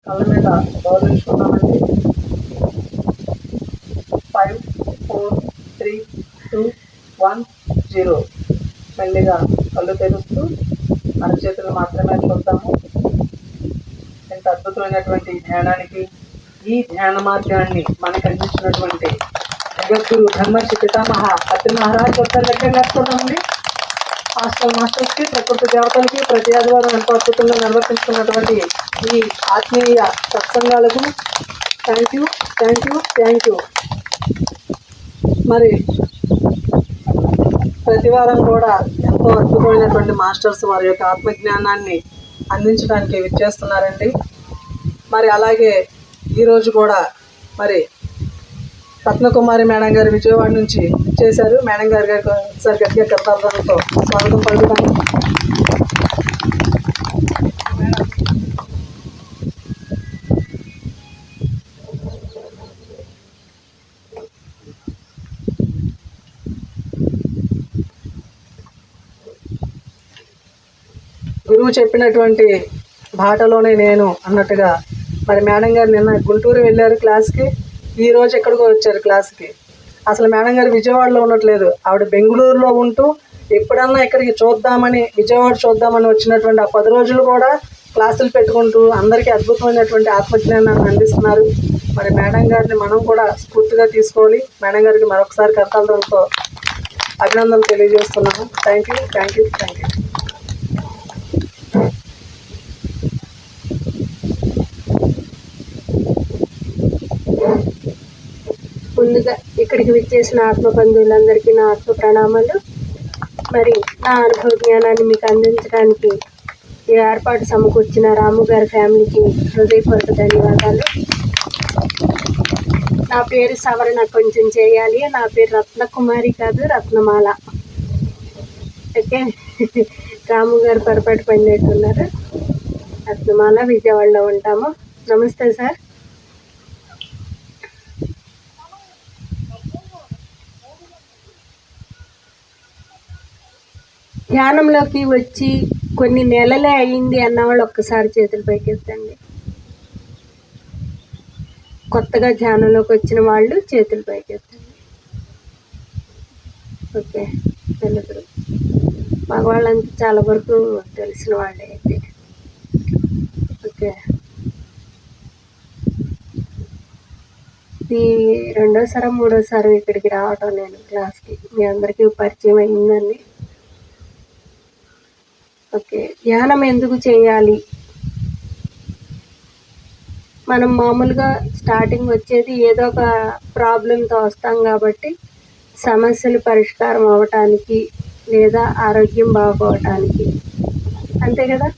కళ్ళ మీద గౌరవించుకున్నామండి. 5, 4, 3, 2, 1, 0. మెల్లిగా కళ్ళు తెరుస్తూ అరచేతులు మాత్రమే చూద్దాము. ఎంత అద్భుతమైనటువంటి ధ్యానానికి, ఈ ధ్యాన మార్గాన్ని మనకు అందించినటువంటి జగద్గురు బ్రహ్మర్షి పితామహ అత్రి మహారాజ్ ఒకసారి దగ్గర నేర్చుకున్నామండి. మాస్టర్స్కి, ప్రకృతి దేవతలకి ప్రతి ఆదివారం ఎంతో అద్భుతంగా నిర్వర్తించుకున్నటువంటి ఈ ఆత్మీయ సత్సంగాలకు thank you, thank you, thank you. మరి ప్రతివారం కూడా ఎంతో అద్భుతమైనటువంటి మాస్టర్స్ వారి యొక్క ఆత్మజ్ఞానాన్ని అందించడానికి విచ్చేస్తున్నారండి. మరి అలాగే ఈరోజు కూడా మరి రత్నకుమారి మేడం గారు విజయవాడ నుంచి చేశారు. మేడం గారికి ఒకసారి గట్టిగా కర్తార్థంతో స్వాగతం పలుకుతాను. గురువు చెప్పినటువంటి బాటలోనే నేను అన్నట్టుగా మరి మేడం గారు నిన్న గుంటూరు వెళ్ళారు క్లాస్కి, ఈరోజు ఎక్కడికో వచ్చారు క్లాస్కి. అసలు మేడం గారు విజయవాడలో ఉండట్లేదు, ఆవిడ బెంగళూరులో ఉంటూ ఎప్పుడన్నా ఇక్కడికి చూద్దామని, విజయవాడ చూద్దామని వచ్చినటువంటి ఆ 10 రోజులు కూడా క్లాసులు పెట్టుకుంటూ అందరికీ అద్భుతమైనటువంటి ఆత్మజ్ఞానాన్ని అందిస్తున్నారు. మరి మేడం గారిని మనం కూడా స్ఫూర్తిగా తీసుకోవాలి. మేడం గారికి మరొకసారి కర్తార్థంతో అభినందనలు తెలియజేస్తున్నాము. Thank you, thank you, thank you. ముందుగా ఇక్కడికి విచ్చేసిన ఆత్మబంధువులందరికీ నా ఆత్మ ప్రణామాలు. మరి నా అనుభవ జ్ఞానాన్ని మీకు అందించడానికి ఈ ఏర్పాటు సమకూర్చిన రాము గారి ఫ్యామిలీకి హృదయపూర్వక ధన్యవాదాలు. నా పేరు సవరణ కొంచెం చేయాలి. నా పేరు రత్నకుమారి కాదు, రత్నమాల. ఓకే, రాము గారు పొరపాటు పనిచేస్తున్నారు. రత్నమాల, విజయవాడలో ఉంటాము. నమస్తే సార్. ధ్యానంలోకి వచ్చి కొన్ని నెలలే అయ్యింది అన్నవాళ్ళు ఒక్కసారి చేతులు పైకెత్తండి. కొత్తగా ధ్యానంలోకి వచ్చిన వాళ్ళు చేతులు పైకెత్తండి. ఓకే, నలుగురు. మగవాళ్ళంతా చాలా వరకు తెలిసిన వాళ్ళే అయితే. ఓకే, ఇది 2వ, 3వసారి ఇక్కడికి రావటం నేను క్లాస్కి. మీ అందరికీ పరిచయం అయిందండి. ఓకే, ధ్యానం ఎందుకు చేయాలి? మనం మామూలుగా స్టార్టింగ్ వచ్చేది ఏదో ఒక ప్రాబ్లంతో వస్తాం కాబట్టి సమస్యలు పరిష్కారం అవ్వటానికి లేదా ఆరోగ్యం బాగోవటానికి, అంతే కదా.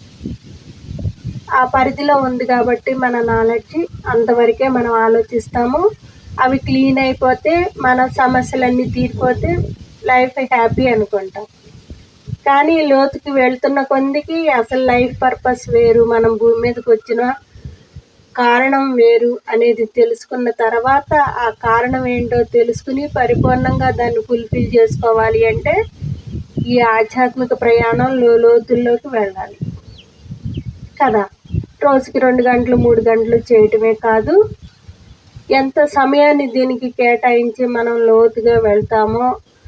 ఆ పరిధిలో ఉంది కాబట్టి మన నాలెడ్జ్ అంతవరకే మనం ఆలోచిస్తాము. అవి క్లీన్ అయిపోతే, మన సమస్యలన్నీ తీరిపోతే లైఫ్ హ్యాపీ అనుకుంటాం. కానీ లోతుకి వెళ్తున్న కొందికి అసలు లైఫ్ పర్పస్ వేరు, మనం భూమి మీదకి వచ్చిన కారణం వేరు అనేది తెలుసుకున్న తర్వాత ఆ కారణం ఏంటో తెలుసుకుని పరిపూర్ణంగా దాన్ని ఫుల్ఫిల్ చేసుకోవాలి అంటే ఈ ఆధ్యాత్మిక ప్రయాణం లోతుల్లోకి వెళ్ళాలి కదా. రోజుకి 2 గంటలు 3 గంటలు చేయటమే కాదు, ఎంత సమయాన్ని దీనికి కేటాయించి మనం లోతుగా వెళ్తామో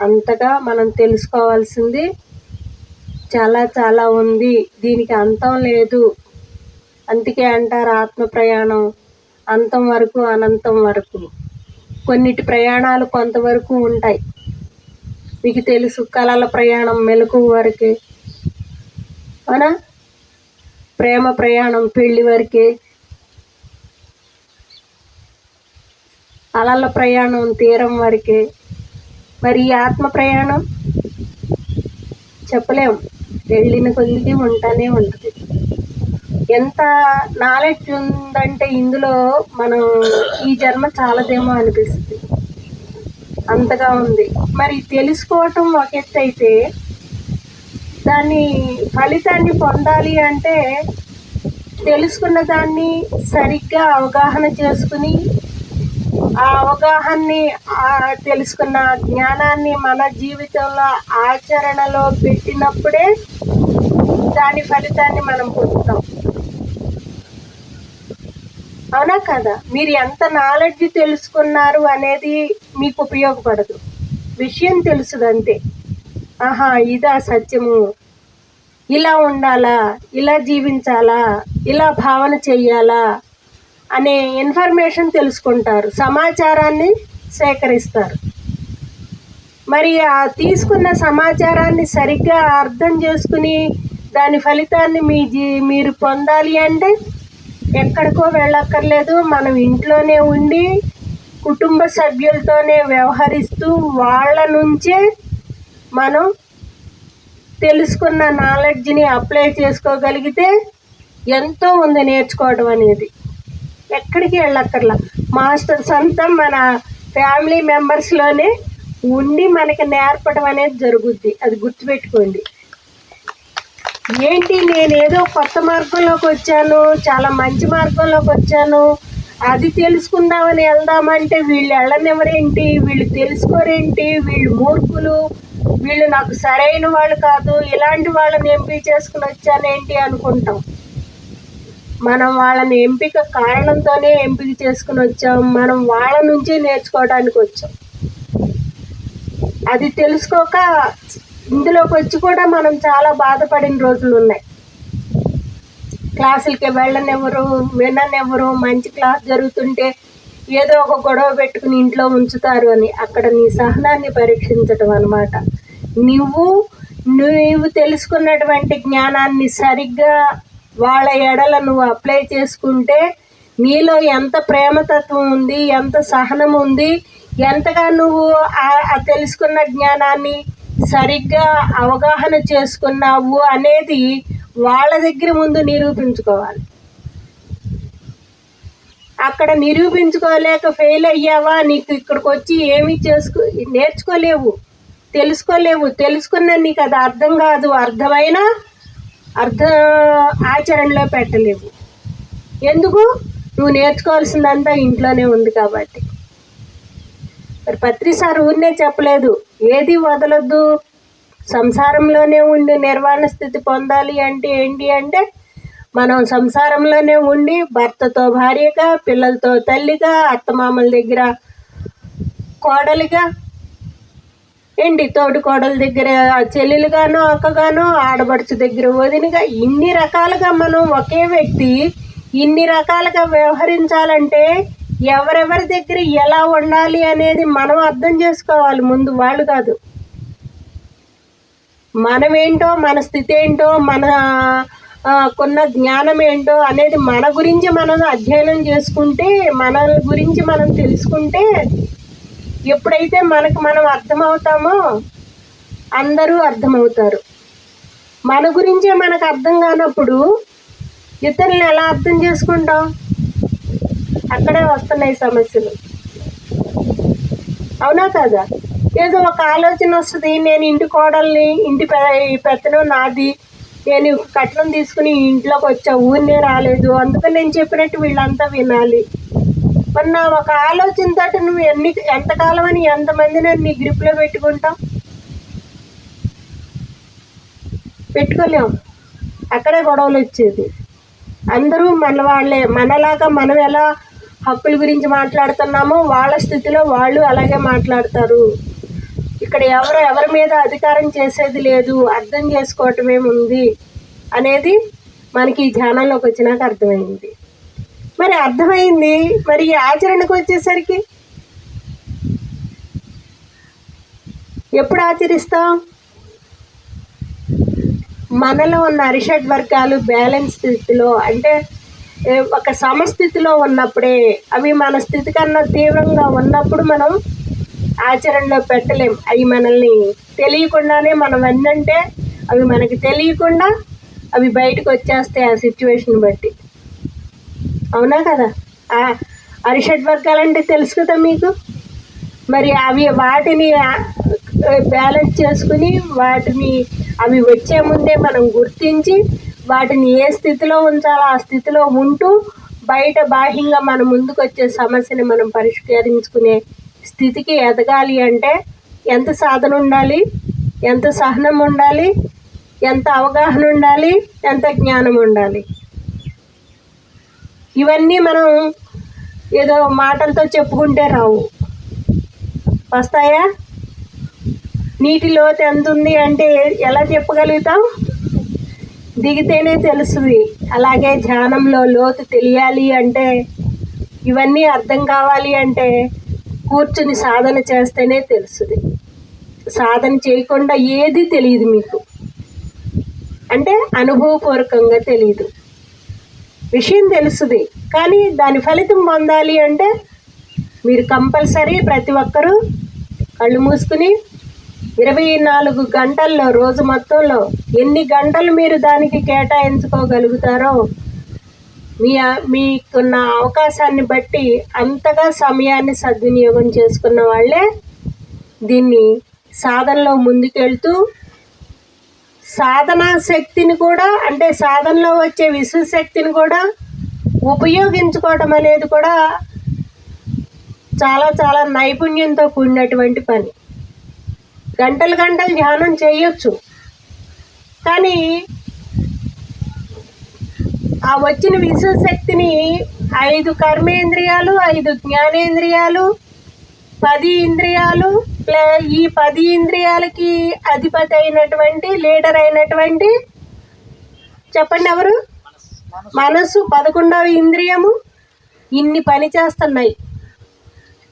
అంతగా మనం తెలుసుకోవాల్సింది చాలా చాలా ఉంది. దీనికి అంతం లేదు. అందుకే అంటారు ఆత్మ ప్రయాణం అంతం వరకు, అనంతం వరకు. కొన్నిటి ప్రయాణాలు కొంతవరకు ఉంటాయి. మీకు తెలుసు, కలల ప్రయాణం మెలకువ వరకే, అవునా? ప్రేమ ప్రయాణం పెళ్లి వరకే, అలల ప్రయాణం తీరం వరకే. మరి ఈ ఆత్మ ప్రయాణం చెప్పలేము, వెళ్ళిన కొద్దికి ఉంటానే ఉంటుంది. ఎంత నాలెడ్జ్ ఉందంటే ఇందులో మనం ఈ జన్మ చాలదేమో అనిపిస్తుంది, అంతగా ఉంది. మరి తెలుసుకోవటం ఒక ఎత్తు అయితే, దాన్ని ఫలితాన్ని పొందాలి అంటే తెలుసుకున్న దాన్ని సరిగ్గా అవగాహన చేసుకుని, ఆ అవగాహనని తెలుసుకున్న జ్ఞానాన్ని మన జీవితంలో ఆచరణలో పెట్టినప్పుడే దాని ఫలితాన్ని మనం పొందుతాం. అవునా కదా? మీరు ఎంత నాలెడ్జ్ తెలుసుకున్నారు అనేది మీకు ఉపయోగపడదు. విషయం తెలుసుది అంతే. ఆహా, ఇదా సత్యము, ఇలా ఉండాలా, ఇలా జీవించాలా, ఇలా భావన చెయ్యాలా అనే ఇన్ఫర్మేషన్ తెలుసుకుంటారు, సమాచారాన్ని సేకరిస్తారు. మరి ఆ తీసుకున్న సమాచారాన్ని సరిగ్గా అర్థం చేసుకుని దాని ఫలితాన్ని మీరు పొందాలి అంటే ఎక్కడికో వెళ్ళక్కర్లేదు. మనం ఇంట్లోనే ఉండి కుటుంబ సభ్యులతోనే వ్యవహరిస్తూ వాళ్ళ నుంచే మనం తెలుసుకున్న నాలెడ్జ్ని అప్లై చేసుకోగలిగితే ఎంతో ఉంది నేర్చుకోవడం అనేది. ఎక్కడికి వెళ్ళక్కర్లా. మాస్టర్స్ అంతా మన ఫ్యామిలీ మెంబర్స్లోనే ఉండి మనకి నేర్పడం అనేది జరుగుద్ది. అది గుర్తుపెట్టుకోండి. ఏంటి, నేనేదో కొత్త మార్గంలోకి వచ్చాను, చాలా మంచి మార్గంలోకి వచ్చాను, అది తెలుసుకుందామని వెళ్దామంటే వీళ్ళు వెళ్ళనివ్వరేంటి, వీళ్ళు తెలుసుకోరేంటి, వీళ్ళు మూర్ఖులు, వీళ్ళు నాకు సరైన వాళ్ళు కాదు, ఇలాంటి వాళ్ళని ఎంపిక చేసుకుని వచ్చానేంటి అనుకుంటాం. మనం వాళ్ళని ఎంపిక కారణంతోనే ఎంపిక చేసుకుని వచ్చాం. మనం వాళ్ళ నుంచే నేర్చుకోవడానికి వచ్చాం. అది తెలుసుకోక ఇందులోకి వచ్చి కూడా మనం చాలా బాధపడిన రోజులు ఉన్నాయి. క్లాసులకి వెళ్ళనివ్వరు, విననివ్వరు. మంచి క్లాస్ జరుగుతుంటే ఏదో ఒక గొడవ పెట్టుకుని ఇంట్లో ఉంచుతారు అని. అక్కడ నీ సహనాన్ని పరీక్షించటం అన్నమాట. నువ్వు తెలుసుకున్నటువంటి జ్ఞానాన్ని సరిగ్గా వాళ్ళ ఎడల నువ్వు అప్లై చేసుకుంటే నీలో ఎంత ప్రేమతత్వం ఉంది, ఎంత సహనం ఉంది, ఎంతగా నువ్వు ఆ తెలుసుకున్న జ్ఞానాన్ని సరిగ్గా అవగాహన చేసుకున్నావు అనేది వాళ్ళ దగ్గర ముందు నిరూపించుకోవాలి. అక్కడ నిరూపించుకోలేక ఫెయిల్ అయ్యావా, నీకు ఇక్కడికి వచ్చి ఏమీ నేర్చుకోలేవు, తెలుసుకోలేవు. తెలుసుకున్న నీకు అది అర్థం కాదు, ఆచరణలో పెట్టలేవు. ఎందుకు? నువ్వు నేర్చుకోవాల్సిందంతా ఇంట్లోనే ఉంది కాబట్టి. మరి పత్రి సార్ ఊరినే చెప్పలేదు, ఏది వదలొద్దు, సంసారంలోనే ఉండి నిర్వాణ స్థితి పొందాలి అంటే ఏంటి అంటే మనం సంసారంలోనే ఉండి భర్తతో భార్యగా, పిల్లలతో తల్లిగా, అత్తమామల దగ్గర కోడలిగా, తోడు కోడల దగ్గర చెల్లెలుగానో అక్కగానో, ఆడబడుచు దగ్గర వదినగా, ఇన్ని రకాలుగా మనం ఒకే వ్యక్తి ఇన్ని రకాలుగా వ్యవహరించాలంటే ఎవరెవరి దగ్గర ఎలా ఉండాలి అనేది మనం అర్థం చేసుకోవాలి ముందు, వాళ్ళు కాదు. మనమేంటో, మన స్థితి ఏంటో, కొన్న జ్ఞానం ఏంటో అనేది మన గురించి మనం అధ్యయనం చేసుకుంటే, మన గురించి మనం తెలుసుకుంటే, ఎప్పుడైతే మనకు మనం అర్థమవుతామో అందరూ అర్థమవుతారు. మన గురించే మనకు అర్థం కానప్పుడు ఇతరులను ఎలా అర్థం చేసుకుంటాం? అక్కడే వస్తున్నాయి సమస్యలు. అవునా కదా? ఏదో ఒక ఆలోచన వస్తుంది, నేను ఇంటి కోడల్ని, ఇంటి పెత్తనం నాది, నేను కట్నం తీసుకుని ఇంట్లోకి వచ్చా, ఊరినే రాలేదు, అందుకని నేను చెప్పినట్టు వీళ్ళంతా వినాలి. మరి నా ఒక ఆలోచనతో నువ్వు ఎంతకాలం అని ఎంతమందిని నీ గ్రిప్లో పెట్టుకుంటావు? పెట్టుకోలేము. అక్కడే గొడవలు వచ్చేది. అందరూ మన వాళ్ళే. మనలాగా మనం ఎలా హక్కుల గురించి మాట్లాడుతున్నామో వాళ్ళ స్థితిలో వాళ్ళు అలాగే మాట్లాడతారు. ఇక్కడ ఎవరి మీద అధికారం చేసేది లేదు, అర్థం చేసుకోవటమేముంది అనేది మనకి ఈ ధ్యానంలోకి వచ్చినాక అర్థమైంది. మరి అర్థమైంది, మరి ఈ ఆచరణకు వచ్చేసరికి ఎప్పుడు ఆచరిస్తాం? మనలో ఉన్న అరిషడ్ వర్గాలు బ్యాలెన్స్ స్థితిలో, అంటే ఒక సమస్థితిలో ఉన్నప్పుడే, అవి మన స్థితి కన్నా తీవ్రంగా ఉన్నప్పుడు మనం ఆచరణలో పెట్టలేం. అవి మనల్ని తెలియకుండానే మనం అన్నంటే అవి మనకి తెలియకుండా అవి బయటకు వచ్చేస్తాయి ఆ సిచ్యువేషన్ బట్టి. అవునా కదా? అరిషడ్ వర్గాలంటే తెలుసు కదా మీకు. మరి వాటిని బ్యాలెన్స్ చేసుకుని అవి వచ్చే ముందే మనం గుర్తించి వాటిని ఏ స్థితిలో ఉంచాలో ఆ స్థితిలో ఉంటూ బయట బాహ్యంగా మన ముందుకు వచ్చే సమస్యని మనం పరిష్కరించుకునే స్థితికి ఎదగాలి అంటే ఎంత సాధన ఉండాలి, ఎంత సహనం ఉండాలి, ఎంత అవగాహన ఉండాలి, ఎంత జ్ఞానం ఉండాలి. ఇవన్నీ మనం ఏదో మాటలతో చెప్పుకుంటే రావు, వస్తాయా? నీటి లోతు ఎంత ఉంది అంటే ఎలా చెప్పగలుగుతాం? దిగితేనే తెలుస్తుంది. అలాగే ధ్యానంలో లోతు తెలియాలి అంటే, ఇవన్నీ అర్థం కావాలి అంటే కూర్చుని సాధన చేస్తేనే తెలుస్తుంది. సాధన చేయకుండా ఏది తెలియదు మీకు, అంటే అనుభవపూర్వకంగా తెలియదు. విషయం తెలుస్తుంది, కానీ దాని ఫలితం పొందాలి అంటే మీరు కంపల్సరీ ప్రతి ఒక్కరూ కళ్ళు మూసుకుని 24 గంటల్లో, రోజు మొత్తంలో ఎన్ని గంటలు మీరు దానికి కేటాయించుకోగలుగుతారో మీకున్న అవకాశాన్ని బట్టి అంతగా సమయాన్ని సద్వినియోగం చేసుకున్న వాళ్ళే దీన్ని సాధనలో ముందుకెళ్తూ సాధనా శక్తిని కూడా, అంటే సాధనలో వచ్చే విశ్వశక్తిని కూడా ఉపయోగించుకోవడం అనేది కూడా చాలా చాలా నైపుణ్యంతో కూడినటువంటి పని. గంటలు గంటలు ధ్యానం చేయొచ్చు, కానీ ఆ వచ్చిన విశ్వశక్తిని 5 కర్మేంద్రియాలు, 5 జ్ఞానేంద్రియాలు, 10 ఇంద్రియాలు, ఈ 10 ఇంద్రియాలకి అధిపతి అయినటువంటి, లీడర్ అయినటువంటి, చెప్పండి ఎవరు? మనసు 11వ ఇంద్రియము. ఇన్ని పని చేస్తున్నాయి.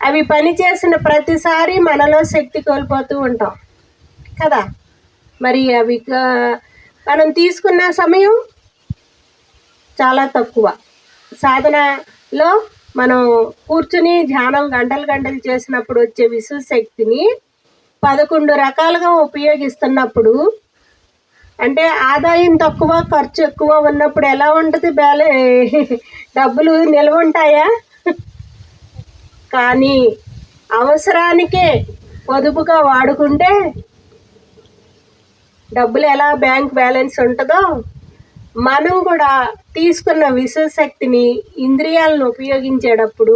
అవి పని చేసిన ప్రతిసారి మనలో శక్తి కోల్పోతూ ఉంటాం కదా. మరి అవి మనం తీసుకున్న సమయం చాలా తక్కువ. సాధనలో మనం కూర్చుని ధ్యానం గంటలు గంటలు చేసినప్పుడు వచ్చే విశ్వశక్తిని 11 రకాలుగా ఉపయోగిస్తున్నప్పుడు, అంటే ఆదాయం తక్కువ ఖర్చు ఎక్కువ ఉన్నప్పుడు ఎలా ఉంటుంది? డబ్బులు నిల్వ ఉంటాయా? కానీ అవసరానికే పొదుపుగా వాడుకుంటే డబ్బులు ఎలా బ్యాంక్ బ్యాలెన్స్ ఉంటుందో, మనం కూడా తీసుకున్న విశ్వశక్తిని ఇంద్రియాలను ఉపయోగించేటప్పుడు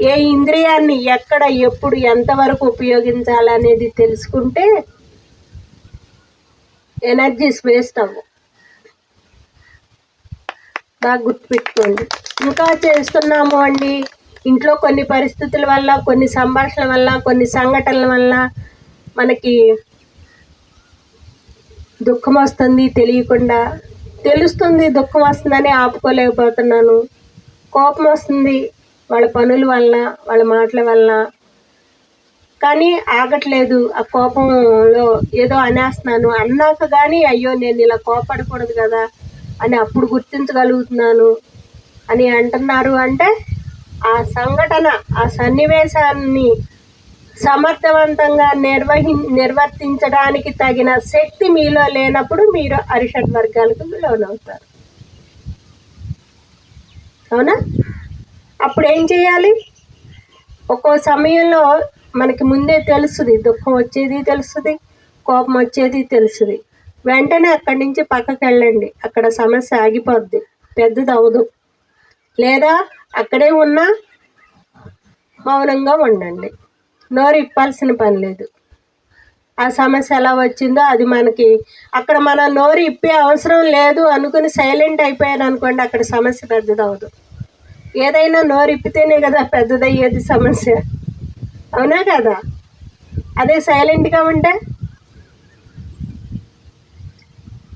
ఏ ఇంద్రియాన్ని ఎక్కడ, ఎప్పుడు, ఎంతవరకు ఉపయోగించాలనేది తెలుసుకుంటే ఎనర్జీస్ వేస్ట్ అవ్వవు. బాగా గుర్తుపెట్టుకోండి. ఇంకా చేస్తున్నాము అండి, ఇంట్లో కొన్ని పరిస్థితుల వల్ల, కొన్ని సంభాషణల వల్ల, కొన్ని సంఘటనల వల్ల మనకి దుఃఖం వస్తుంది. తెలియకుండా తెలుస్తుంది దుఃఖం వస్తుందని ఆపుకోలేకపోతున్నాను. కోపం వస్తుంది వాళ్ళ పనుల వల్ల, వాళ్ళ మాటల వల్ల, కానీ ఆగట్లేదు. ఆ కోపంలో ఏదో అనేస్తున్నాను, అన్నాక కానీ అయ్యో నేను ఇలా కోపడకూడదు కదా అని అప్పుడు గుర్తించగలుగుతున్నాను అని అంటున్నారు. అంటే ఆ సంఘటన, ఆ సన్నివేశాన్ని సమర్థవంతంగా నిర్వర్తించడానికి తగిన శక్తి మీలో లేనప్పుడు మీరు అరిషడ్ వర్గాలకు లోనవుతారు. అవునా? అప్పుడు ఏం చేయాలి? ఒక్కో సమయంలో మనకి ముందే తెలుస్తుంది, దుఃఖం వచ్చేది తెలుస్తుంది, కోపం వచ్చేది తెలుస్తుంది. వెంటనే అక్కడి నుంచి పక్కకి వెళ్ళండి, అక్కడ సమస్య ఆగిపోద్ది, పెద్దది అవదు. లేదా అక్కడే ఉన్నా మౌనంగా ఉండండి, నోరు ఇప్పాల్సిన పని లేదు. ఆ సమస్య ఎలా వచ్చిందో అది మనకి, అక్కడ మన నోరు ఇప్పే అవసరం లేదు అనుకుని సైలెంట్ అయిపోయాను అనుకోండి, అక్కడ సమస్య పెద్దదవదు. ఏదైనా నోరు ఇప్పితేనే కదా పెద్దదయ్యేది సమస్య, అవునా కదా? అదే సైలెంట్గా ఉంటే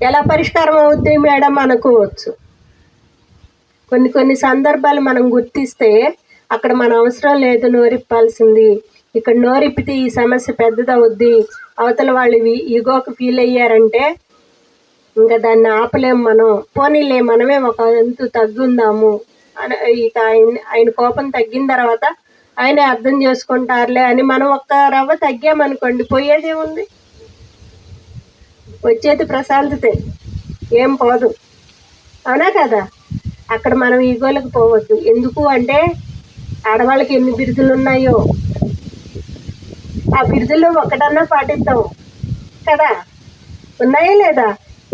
ఎలా పరిష్కారం అవుద్ది మేడం అనుకోవచ్చు. కొన్ని సందర్భాలు మనం గుర్తిస్తే అక్కడ మన అవసరం లేదు నోరిప్పాల్సింది, ఇక్కడ నోరిప్పితే ఈ సమస్య పెద్దదవుద్ది, అవతల వాళ్ళు ఈగోకి ఫీల్ అయ్యారంటే ఇంకా దాన్ని ఆపలేము మనం. పోనీలే మనమే ఒక వంతు తగ్గుందాము అని, ఇక ఆయన కోపం తగ్గిన తర్వాత ఆయనే అర్థం చేసుకుంటారులే అని మనం ఒక్క రవ్వ తగ్గామనుకోండి, పోయేదేముంది? వచ్చేది ప్రశాంతతే, ఏం పోదు. అవునా కదా? అక్కడ మనం ఈగోలకు పోవద్దు. ఎందుకు అంటే ఆడవాళ్ళకి ఎన్ని బిరుదులు ఉన్నాయో ఆ బిరుదుల్లో ఒకటన్నా పాటిద్దాం కదా. ఉన్నాయా లేదా?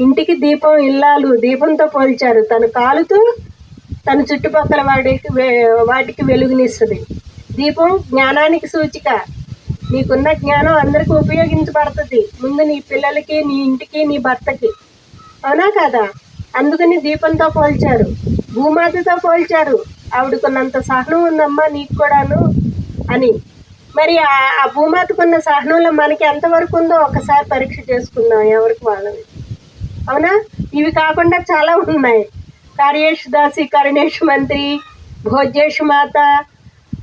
ఇంటికి దీపం ఇల్లాలు దీపంతో పోల్చారు, తను కాలుతూ తన చుట్టుపక్కల వాటికి వెలుగునిస్తుంది. దీపం జ్ఞానానికి సూచిక. నీకున్న జ్ఞానం అందరికీ ఉపయోగించబడుతుంది, ముందు నీ పిల్లలకి, నీ ఇంటికి, నీ భర్తకి. అవునా కదా? అందుకని దీపంతో పోల్చారు, భూమాతతో పోల్చారు, ఆవిడకున్నంత సహనం ఉందమ్మా నీకు కూడాను అని. మరి ఆ భూమాతకున్న సహనంలో మనకి ఎంతవరకు ఉందో ఒకసారి పరీక్ష చేసుకుందాం ఎవరికి వాళ్ళని. అవునా? ఇవి కాకుండా చాలా ఉన్నాయి. కార్యేషు దాసి కరుణేషు మంత్రి, భోజ్యేషు మాత,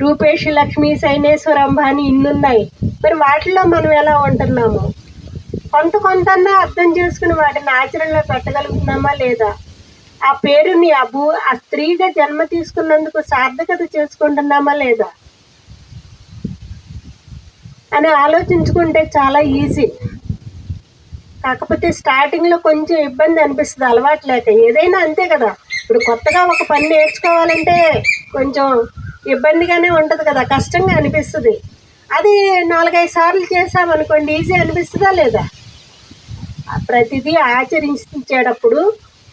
రూపేషు లక్ష్మీ, సైనేశ్వర అంబానీ ఇన్నున్నాయి. మరి వాటిలో మనం ఎలా ఉంటున్నాము? కొంతన్నా అర్థం చేసుకుని వాటిని ఆచరణలో పెట్టగలుగుతున్నామా లేదా? ఆ పేరుని ఆ స్త్రీగా జన్మ తీసుకున్నందుకు సార్థకత చేసుకుంటున్నామా లేదా అని ఆలోచించుకుంటే చాలా ఈజీ. కాకపోతే స్టార్టింగ్లో కొంచెం ఇబ్బంది అనిపిస్తుంది అలవాటు లేక. ఏదైనా అంతే కదా, ఇప్పుడు కొత్తగా ఒక పని నేర్చుకోవాలంటే కొంచెం ఇబ్బందిగానే ఉంటుంది కదా, కష్టంగా అనిపిస్తుంది. అది 4-5 సార్లు చేసామనుకోండి ఈజీ అనిపిస్తుందా లేదా? ప్రతిదీ ఆచరించేటప్పుడు,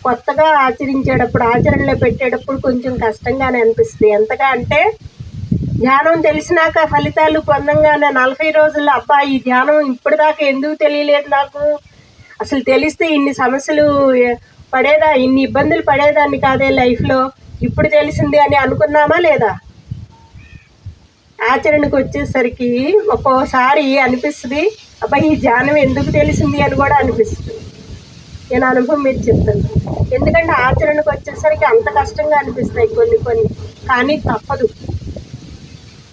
కొత్తగా ఆచరించేటప్పుడు, ఆచరణలో పెట్టేటప్పుడు కొంచెం కష్టంగానే అనిపిస్తుంది. ఎంతగా అంటే ధ్యానం తెలిసినాక ఫలితాలు పొందంగానే 40 రోజుల్లో అబ్బా ఈ ధ్యానం ఇప్పటిదాకా ఎందుకు తెలియలేదు నాకు, అసలు తెలిస్తే ఇన్ని సమస్యలు ఇన్ని ఇబ్బందులు పడేదాన్ని కాదే లైఫ్లో, ఇప్పుడు తెలిసింది అని అనుకున్నామా లేదా? ఆచరణకు వచ్చేసరికి ఒక్కోసారి అనిపిస్తుంది అబ్బా ఈ ధ్యానం ఎందుకు తెలిసింది అని కూడా అనిపిస్తుంది. నేను అనుభవం మీరు చెప్తాను. ఎందుకంటే ఆచరణకు వచ్చేసరికి అంత కష్టంగా అనిపిస్తాయి కొన్ని. కానీ తప్పదు.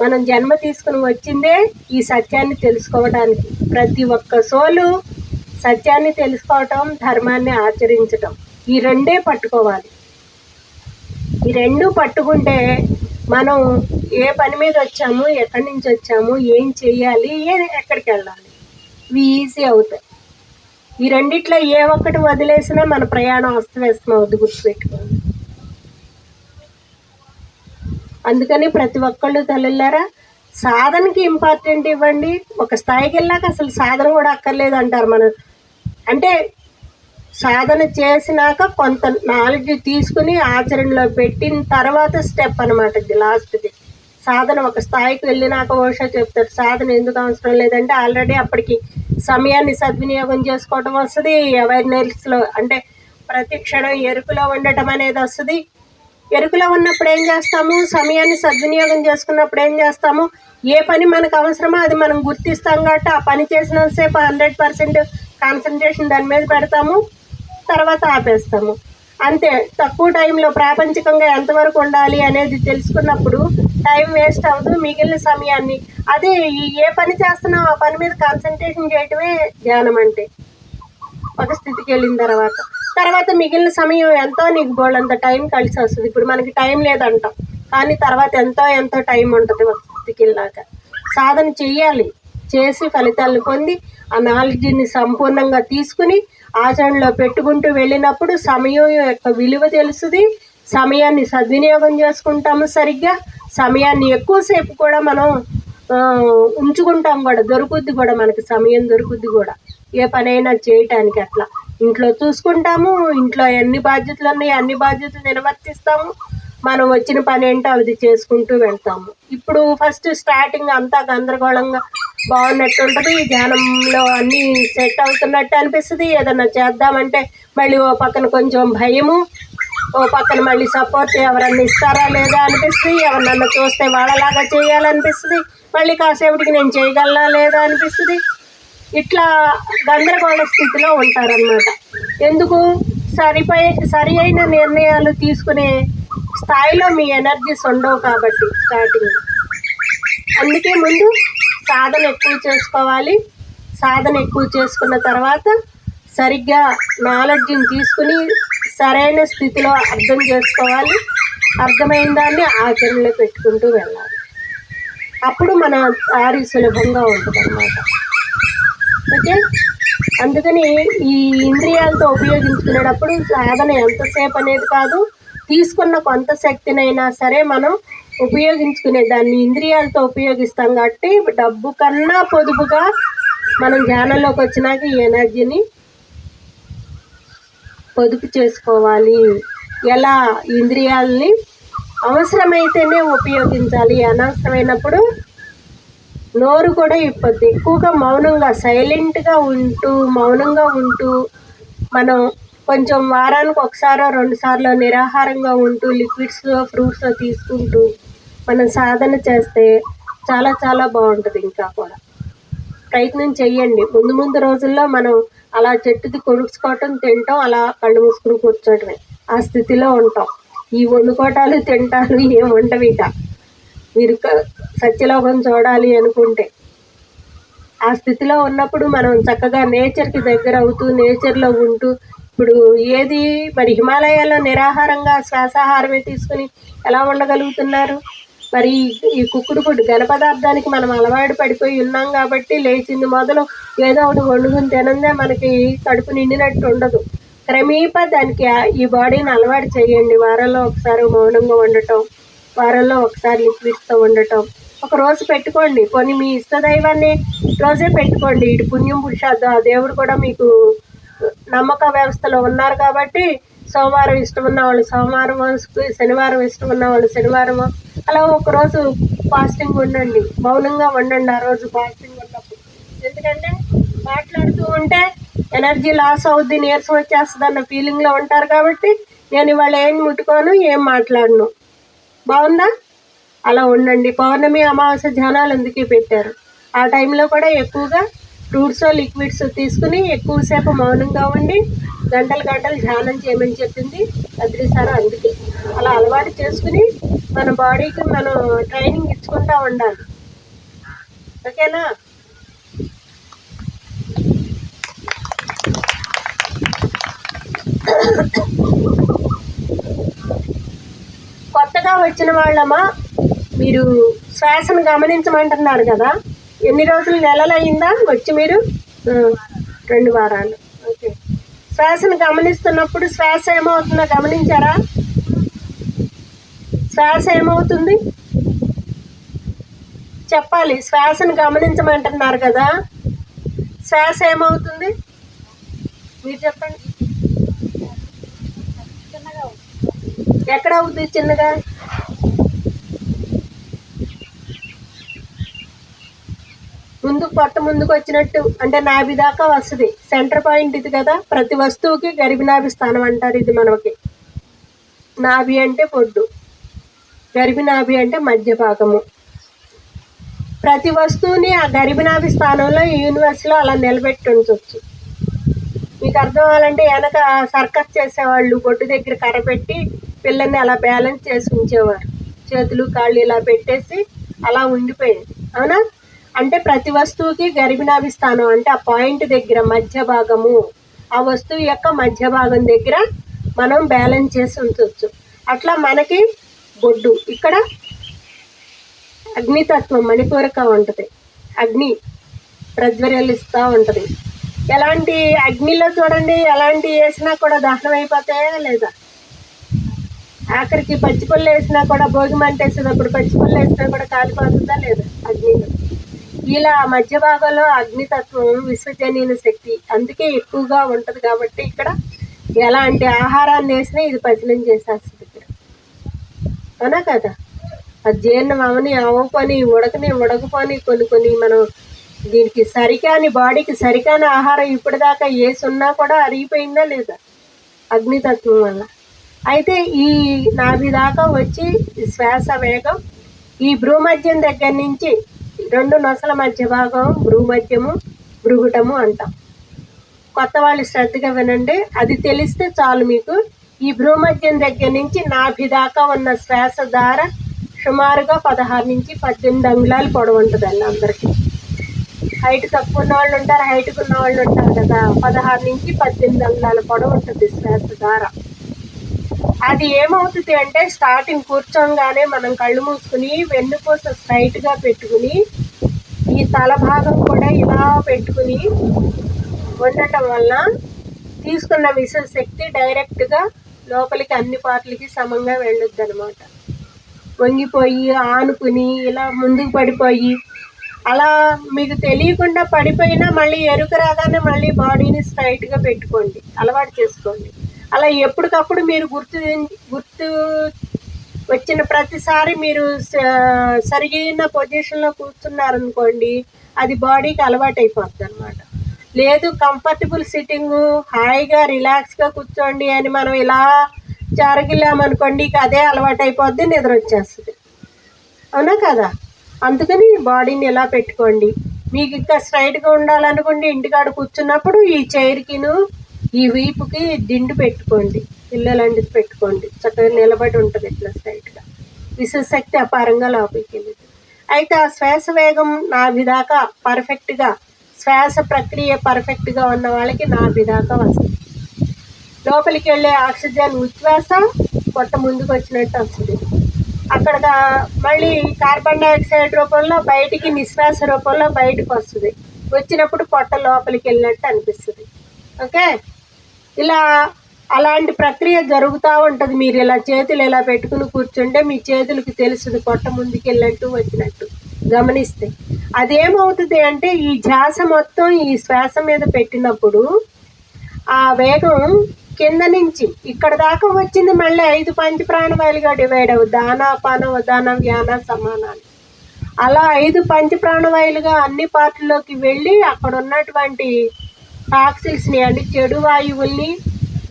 మనం జన్మ తీసుకుని వచ్చిందే ఈ సత్యాన్ని తెలుసుకోవడానికి. ప్రతి ఒక్క సోలు సత్యాన్ని తెలుసుకోవటం, ధర్మాన్ని ఆచరించటం, ఈ రెండే పట్టుకోవాలి. ఈ రెండు పట్టుకుంటే మనం ఏ పని మీద వచ్చాము, ఎక్కడి నుంచి వచ్చాము, ఏం చెయ్యాలి, ఎక్కడికి వెళ్ళాలి, ఇవి ఈజీ అవుతాయి. ఈ రెండిట్లో ఏ ఒక్కటి వదిలేసినా మన ప్రయాణం అస్తవ్యస్తం అవుద్ది, గుర్తుపెట్టుకోండి. అందుకని ప్రతి ఒక్కళ్ళు తల్లులారా సాధనకి ఇంపార్టెంట్ ఇవ్వండి. ఒక స్థాయికి వెళ్ళాక అసలు సాధన కూడా అక్కర్లేదు అంటారు. మనం అంటే సాధన చేసినాక కొంత నాలెడ్జ్ తీసుకుని ఆచరణలో పెట్టిన తర్వాత స్టెప్ అనమాట ఇది లాస్ట్ది. సాధన ఒక స్థాయికి వెళ్ళినాక ఓషో చెప్తారు సాధన ఎందుకు అవసరం లేదంటే ఆల్రెడీ అప్పటికి సమయాన్ని సద్వినియోగం చేసుకోవటం వస్తుంది. అవేర్నెస్లో అంటే ప్రతి క్షణం ఎరుకులో ఉండటం అనేది వస్తుంది. ఎరుకులో ఉన్నప్పుడు ఏం చేస్తాము, సమయాన్ని సద్వినియోగం చేసుకున్నప్పుడు ఏం చేస్తాము, ఏ పని మనకు అవసరమో అది మనం గుర్తిస్తాం కాబట్టి ఆ పని చేసినంతసేపు 100% కాన్సన్ట్రేషన్ దాని మీద పెడతాము, తర్వాత ఆపేస్తాము. అంతే. తక్కువ టైంలో ప్రాపంచికంగా ఎంతవరకు ఉండాలి అనేది తెలుసుకున్నప్పుడు టైం వేస్ట్ అవ్వదు. మిగిలిన సమయాన్ని అదే ఏ పని చేస్తున్నావు ఆ పని మీద కాన్సన్ట్రేషన్ చేయటమే ధ్యానం అంటే. ఒక స్థితికి వెళ్ళిన తర్వాత మిగిలిన సమయం ఎంతో నీకు బోళ్ళంత టైం కలిసి వస్తుంది. ఇప్పుడు మనకి టైం లేదంటాం, కానీ తర్వాత ఎంతో టైం ఉంటుంది ఒక స్థితికి వెళ్ళాక. సాధన చెయ్యాలి, చేసి ఫలితాలను పొంది ఆ నాలెడ్జ్ని సంపూర్ణంగా తీసుకుని ఆచరణలో పెట్టుకుంటూ వెళ్ళినప్పుడు సమయం యొక్క విలువ తెలుస్తుంది. సమయాన్ని సద్వినియోగం చేసుకుంటాము సరిగ్గా. సమయాన్ని ఎక్కువసేపు కూడా మనం ఉంచుకుంటాం కూడా, దొరుకుద్ది కూడా, మనకి సమయం దొరుకుద్ది కూడా ఏ పనైనా చేయటానికి. అట్లా ఇంట్లో చూసుకుంటాము, ఇంట్లో ఎన్ని బాధ్యతలు ఉన్నాయి అన్ని బాధ్యతలు నిర్వర్తిస్తాము. మనం వచ్చిన పని ఏంటో అది చేసుకుంటూ వెళ్తాము. ఇప్పుడు ఫస్ట్ స్టార్టింగ్ అంతా గందరగోళంగా బాగున్నట్టు ఉంటుంది, ధ్యానంలో అన్నీ సెట్ అవుతున్నట్టు అనిపిస్తుంది. ఏదన్నా చేద్దామంటే మళ్ళీ ఓ పక్కన కొంచెం భయము, ఓ పక్కన మళ్ళీ సపోర్ట్ ఎవరన్నా ఇస్తారా లేదా అనిపిస్తుంది, ఎవరినన్నా చూస్తే వాళ్ళలాగా చేయాలనిపిస్తుంది, మళ్ళీ కాసేపటికి నేను చేయగలనా లేదా అనిపిస్తుంది. ఇట్లా గందరగోళ స్థితిలో ఉంటారన్నమాట. ఎందుకు? సరి అయిన నిర్ణయాలు తీసుకునే స్థాయిలో మీ ఎనర్జీస్ ఉండవు కాబట్టి స్టార్టింగ్. అందుకే ముందు సాధన ఎక్కువ చేసుకోవాలి. సాధన ఎక్కువ చేసుకున్న తర్వాత సరిగ్గా నాలెడ్జ్ని తీసుకుని సరైన స్థితిలో అర్థం చేసుకోవాలి. అర్థమైన దాన్ని ఆచరణలో పెట్టుకుంటూ వెళ్ళాలి. అప్పుడు మన దారి సులభంగా ఉంటుంది అన్నమాట. ఓకే. అందుకని ఈ ఇంద్రియాలతో ఉపయోగించుకునేటప్పుడు సాధన ఎంతసేపు అనేది కాదు, తీసుకున్న కొంత శక్తినైనా సరే మనం ఉపయోగించుకునే దాన్ని ఇంద్రియాలతో ఉపయోగిస్తాం కాబట్టి డబ్బు కన్నా పొదుపుగా మనం ధ్యానంలోకి వచ్చినాక ఈ ఎనర్జీని పొదుపు చేసుకోవాలి. ఎలా? ఇంద్రియాలని అవసరమైతేనే ఉపయోగించాలి, అనవసరమైనప్పుడు నోరు కూడా ఇప్పొద్దు. ఎక్కువగా మౌనంగా సైలెంట్గా ఉంటూ మౌనంగా ఉంటూ మనం కొంచెం వారానికి ఒకసారో 2 సార్లు నిరాహారంగా ఉంటూ లిక్విడ్స్ ఫ్రూట్స్ తీసుకుంటూ మనం సాధన చేస్తే చాలా చాలా బాగుంటుంది. ఇంకా కూడా ప్రయత్నం చెయ్యండి. ముందు ముందు రోజుల్లో మనం అలా చెట్టుది కొనుక్కోవటం తింటాం, అలా కళ్ళు మూసుకుని కూర్చోవటమే ఆ స్థితిలో ఉంటాం. ఈ వండుకోవటాలు తింటాలు ఏం ఉండవు. ఇక మీరు సత్యలోకం చూడాలి అనుకుంటే ఆ స్థితిలో ఉన్నప్పుడు మనం చక్కగా నేచర్కి దగ్గర అవుతూ నేచర్లో ఉంటూ, ఇప్పుడు ఏది మరి హిమాలయాల్లో నిరాహారంగా శ్వాసాహారమే తీసుకుని ఎలా ఉండగలుగుతున్నారు? మరి ఈ కుక్కుడు ఫుడ్ ఘన పదార్థానికి మనం అలవాటు పడిపోయి ఉన్నాం కాబట్టి లేచింది మొదలు ఏదో ఒకటి వండుకుని తినందే మనకి కడుపు నిండినట్టు ఉండదు. క్రమేపా దానికి ఈ బాడీని అలవాటు చేయండి. వారంలో ఒకసారి మౌనంగా ఉండటం, వారంలో ఒకసారి లిక్విడ్స్తో ఉండటం, ఒక రోజు పెట్టుకోండి. కొన్ని మీ ఇష్టదైవాన్ని రోజే పెట్టుకోండి. ఇటు పుణ్యం పురుషార్థం ఆ దేవుడు కూడా మీకు నమ్మక వ్యవస్థలో ఉన్నారు కాబట్టి సోమవారం ఇష్టం ఉన్న వాళ్ళు సోమవారం, శనివారం ఇష్టం ఉన్న వాళ్ళు శనివారం అలా ఒకరోజు ఫాస్టింగ్ ఉండండి, మౌనంగా ఉండండి ఆ రోజు ఫాస్టింగ్ ఉన్నప్పుడు. ఎందుకంటే మాట్లాడుతూ ఉంటే ఎనర్జీ లాస్ అవుద్ది, నీరసం వచ్చేస్తుంది అన్న ఫీలింగ్లో ఉంటారు కాబట్టి నేను ఇవాళ ఏం ముట్టుకోను, ఏం మాట్లాడను. బాగుందా? అలా ఉండండి. పౌర్ణమి అమావాస్య ధ్యానాలు అందుకే పెట్టారు. ఆ టైంలో కూడా ఎక్కువగా ఫ్రూట్స్ లిక్విడ్స్ తీసుకుని ఎక్కువసేపు మౌనంగా ఉండి గంటలు గంటలు ధ్యానం చేయమని చెప్పింది అద్రిసారు. అందుకే అలా అలవాటు చేసుకుని మన బాడీకి మనం ట్రైనింగ్ ఇచ్చుకుంటూ ఉండాలి. ఓకేనా? కొత్తగా వచ్చిన వాళ్ళమా, మీరు శ్వాసను గమనించమంటున్నారు కదా. ఎన్ని రోజులు, నెలలు అయిందా వచ్చి మీరు? 2 వారాలు. ఓకే. శ్వాసను గమనిస్తున్నప్పుడు శ్వాస ఏమవుతుందో గమనించారా? శ్వాస ఏమవుతుంది చెప్పాలి. శ్వాసను గమనించమంటున్నారు కదా, శ్వాస ఏమవుతుంది మీరు చెప్పండి. ఎక్కడ అవుతుంది చిన్నగా? ముందుకు వచ్చినట్టు అంటే నాభి దాకా వస్తుంది. సెంటర్ పాయింట్ ఇది కదా. ప్రతి వస్తువుకి గర్భినాభి స్థానం అంటారు. ఇది మనకి నాభి అంటే పొడ్డు, గర్భినాభి అంటే మధ్య భాగము. ప్రతి వస్తువుని ఆ గర్భినాభి స్థానంలో యూనివర్స్లో అలా నిలబెట్టి ఉంచవచ్చు. మీకు అర్థం అవ్వాలంటే వెనక సర్కస్ చేసేవాళ్ళు బొడ్డు దగ్గర కర్ర పెట్టి పిల్లల్ని అలా బ్యాలెన్స్ చేసి ఉంచేవారు. చేతులు కాళ్ళు ఇలా పెట్టేసి అలా ఉండిపోయేది. అవునా? అంటే ప్రతి వస్తువుకి గర్భినాభి స్థానం అంటే ఆ పాయింట్ దగ్గర మధ్య భాగము, ఆ వస్తువు యొక్క మధ్య భాగం దగ్గర మనం బ్యాలెన్స్ చేసి ఉంచవచ్చు. అట్లా మనకి బొడ్డు ఇక్కడ అగ్నితత్వం మణిపూరక ఉంటుంది. అగ్ని ప్రజ్వరిస్తూ ఉంటుంది. ఎలాంటి అగ్నిలో చూడండి, ఎలాంటి వేసినా కూడా దహనం అయిపోతాయా లేదా? ఆఖరికి పచ్చిపళ్ళు వేసినా కూడా, భోగి మంట వేసేటప్పుడు పచ్చిపళ్ళు వేసినా కూడా కాలిపోతుందా లేదా అగ్నిలో? ఇలా మధ్య భాగంలో అగ్నితత్వం విశ్వజనీన శక్తి అందుకే ఎక్కువగా ఉంటుంది. కాబట్టి ఇక్కడ ఎలాంటి ఆహారాన్ని వేసినా ఇది పచనం చేసేస్తుంది ఇక్కడ. అవునా కదా? అది జీర్ణం అవని అవ్వని ఉడకపోని కొన్ని మనం దీనికి సరికాని బాడీకి సరికాని ఆహారం ఇప్పటిదాకా వేసున్నా కూడా అరిగిపోయిందా లేదా అగ్నితత్వం వల్ల. అయితే ఈ నాభి దాకా వచ్చి శ్వాస వేగం ఈ భ్రూమధ్యం దగ్గర నుంచి 2 నొసల మధ్య భాగం భ్రూమధ్యము, భృగుటము అంటాం. కొత్త వాళ్ళు శ్రద్ధగా వినండి. అది తెలిస్తే చాలు మీకు. ఈ భ్రూమధ్యం దగ్గర నుంచి నాభి దాకా ఉన్న శ్వాస ధార సుమారుగా 16 నుంచి 18 అంగుళాలు పొడవు ఉంటుందండి. అందరికీ హైట్ తక్కువ ఉన్న వాళ్ళు ఉంటారు, హైట్కి ఉన్న వాళ్ళు ఉంటారు కదా. 16 నుంచి 18 అంగుళాల పొడవు ఉంటుంది శ్వాస ధార. అది ఏమవుతుంది అంటే స్టార్టింగ్ కూర్చోగానే మనం కళ్ళు మూసుకుని వెన్నుపూస స్ట్రైట్గా పెట్టుకుని ఈ తల భాగం కూడా ఇలా పెట్టుకుని ఉండటం వల్ల తీసుకున్న విశ్వశక్తి డైరెక్ట్గా లోపలికి అన్ని పార్ట్లకి సమంగా వెళ్ళొద్దు అనమాట. వంగిపోయి ఆనుకుని ఇలా ముందుకు పడిపోయి అలా మీకు తెలియకుండా పడిపోయినా మళ్ళీ ఎరుక రాగానే మళ్ళీ బాడీని స్ట్రైట్గా పెట్టుకోండి, అలవాటు చేసుకోండి. అలా ఎప్పటికప్పుడు మీరు గుర్తు వచ్చిన ప్రతిసారి మీరు సరిగిన పొజిషన్లో కూర్చున్నారనుకోండి, అది బాడీకి అలవాటు అయిపోతుంది అనమాట. లేదు కంఫర్టబుల్ సిట్టింగ్, హాయిగా రిలాక్స్గా కూర్చోండి అని మనం ఇలా జరగలేమనుకోండి, ఇక అదే అలవాటు అయిపోద్ది, నిద్ర వచ్చేస్తుంది. అవునా కదా? అందుకని బాడీని ఇలా పెట్టుకోండి. మీకు ఇంకా స్ట్రైట్గా ఉండాలనుకోండి, ఇంటికాడ కూర్చున్నప్పుడు ఈ చైర్కిను ఈ వీపుకి దిండు పెట్టుకోండి, పిల్లలంటిది పెట్టుకోండి, చక్కగా నిలబడి ఉంటుంది ఇట్లా స్ట్రైట్గా. విశ్వశక్తి అపారంగా లోపలికి వెళ్ళింది. అయితే ఆ శ్వాస వేగం నాభి దాకా పర్ఫెక్ట్గా, శ్వాస ప్రక్రియ పర్ఫెక్ట్గా ఉన్న వాళ్ళకి నాభి దాకా వస్తుంది. లోపలికి వెళ్ళే ఆక్సిజన్ ఉచ్ఛ్వాస పొట్ట ముందుకు వచ్చినట్టు వస్తుంది. అక్కడ మళ్ళీ కార్బన్ డైఆక్సైడ్ రూపంలో బయటికి, నిశ్వాస రూపంలో బయటకు వస్తుంది. వచ్చినప్పుడు పొట్ట లోపలికి వెళ్ళినట్టు అనిపిస్తుంది. ఓకే, ఇలా అలాంటి ప్రక్రియ జరుగుతూ ఉంటుంది. మీరు ఇలా చేతులు ఇలా పెట్టుకుని కూర్చుంటే మీ చేతులకి తెలుస్తుంది పొట్ట ముందుకు వెళ్ళినట్టు వచ్చినట్టు గమనిస్తే. అదేమవుతుంది అంటే ఈ ధ్యాస మొత్తం ఈ శ్వాస మీద పెట్టినప్పుడు ఆ వేగం కింద నుంచి ఇక్కడ దాకా వచ్చింది మళ్ళీ 5 పంచ ప్రాణవాయులుగా డివైడ్ అవ్వదు. దాన, అపాన, ఉదాన, వ్యాన, సమానాలు. అలా 5 పంచ ప్రాణవాయులుగా అన్ని పార్ట్లలోకి వెళ్ళి అక్కడ ఉన్నటువంటి టాక్సిల్స్ని అంటే చెడు వాయువుల్ని,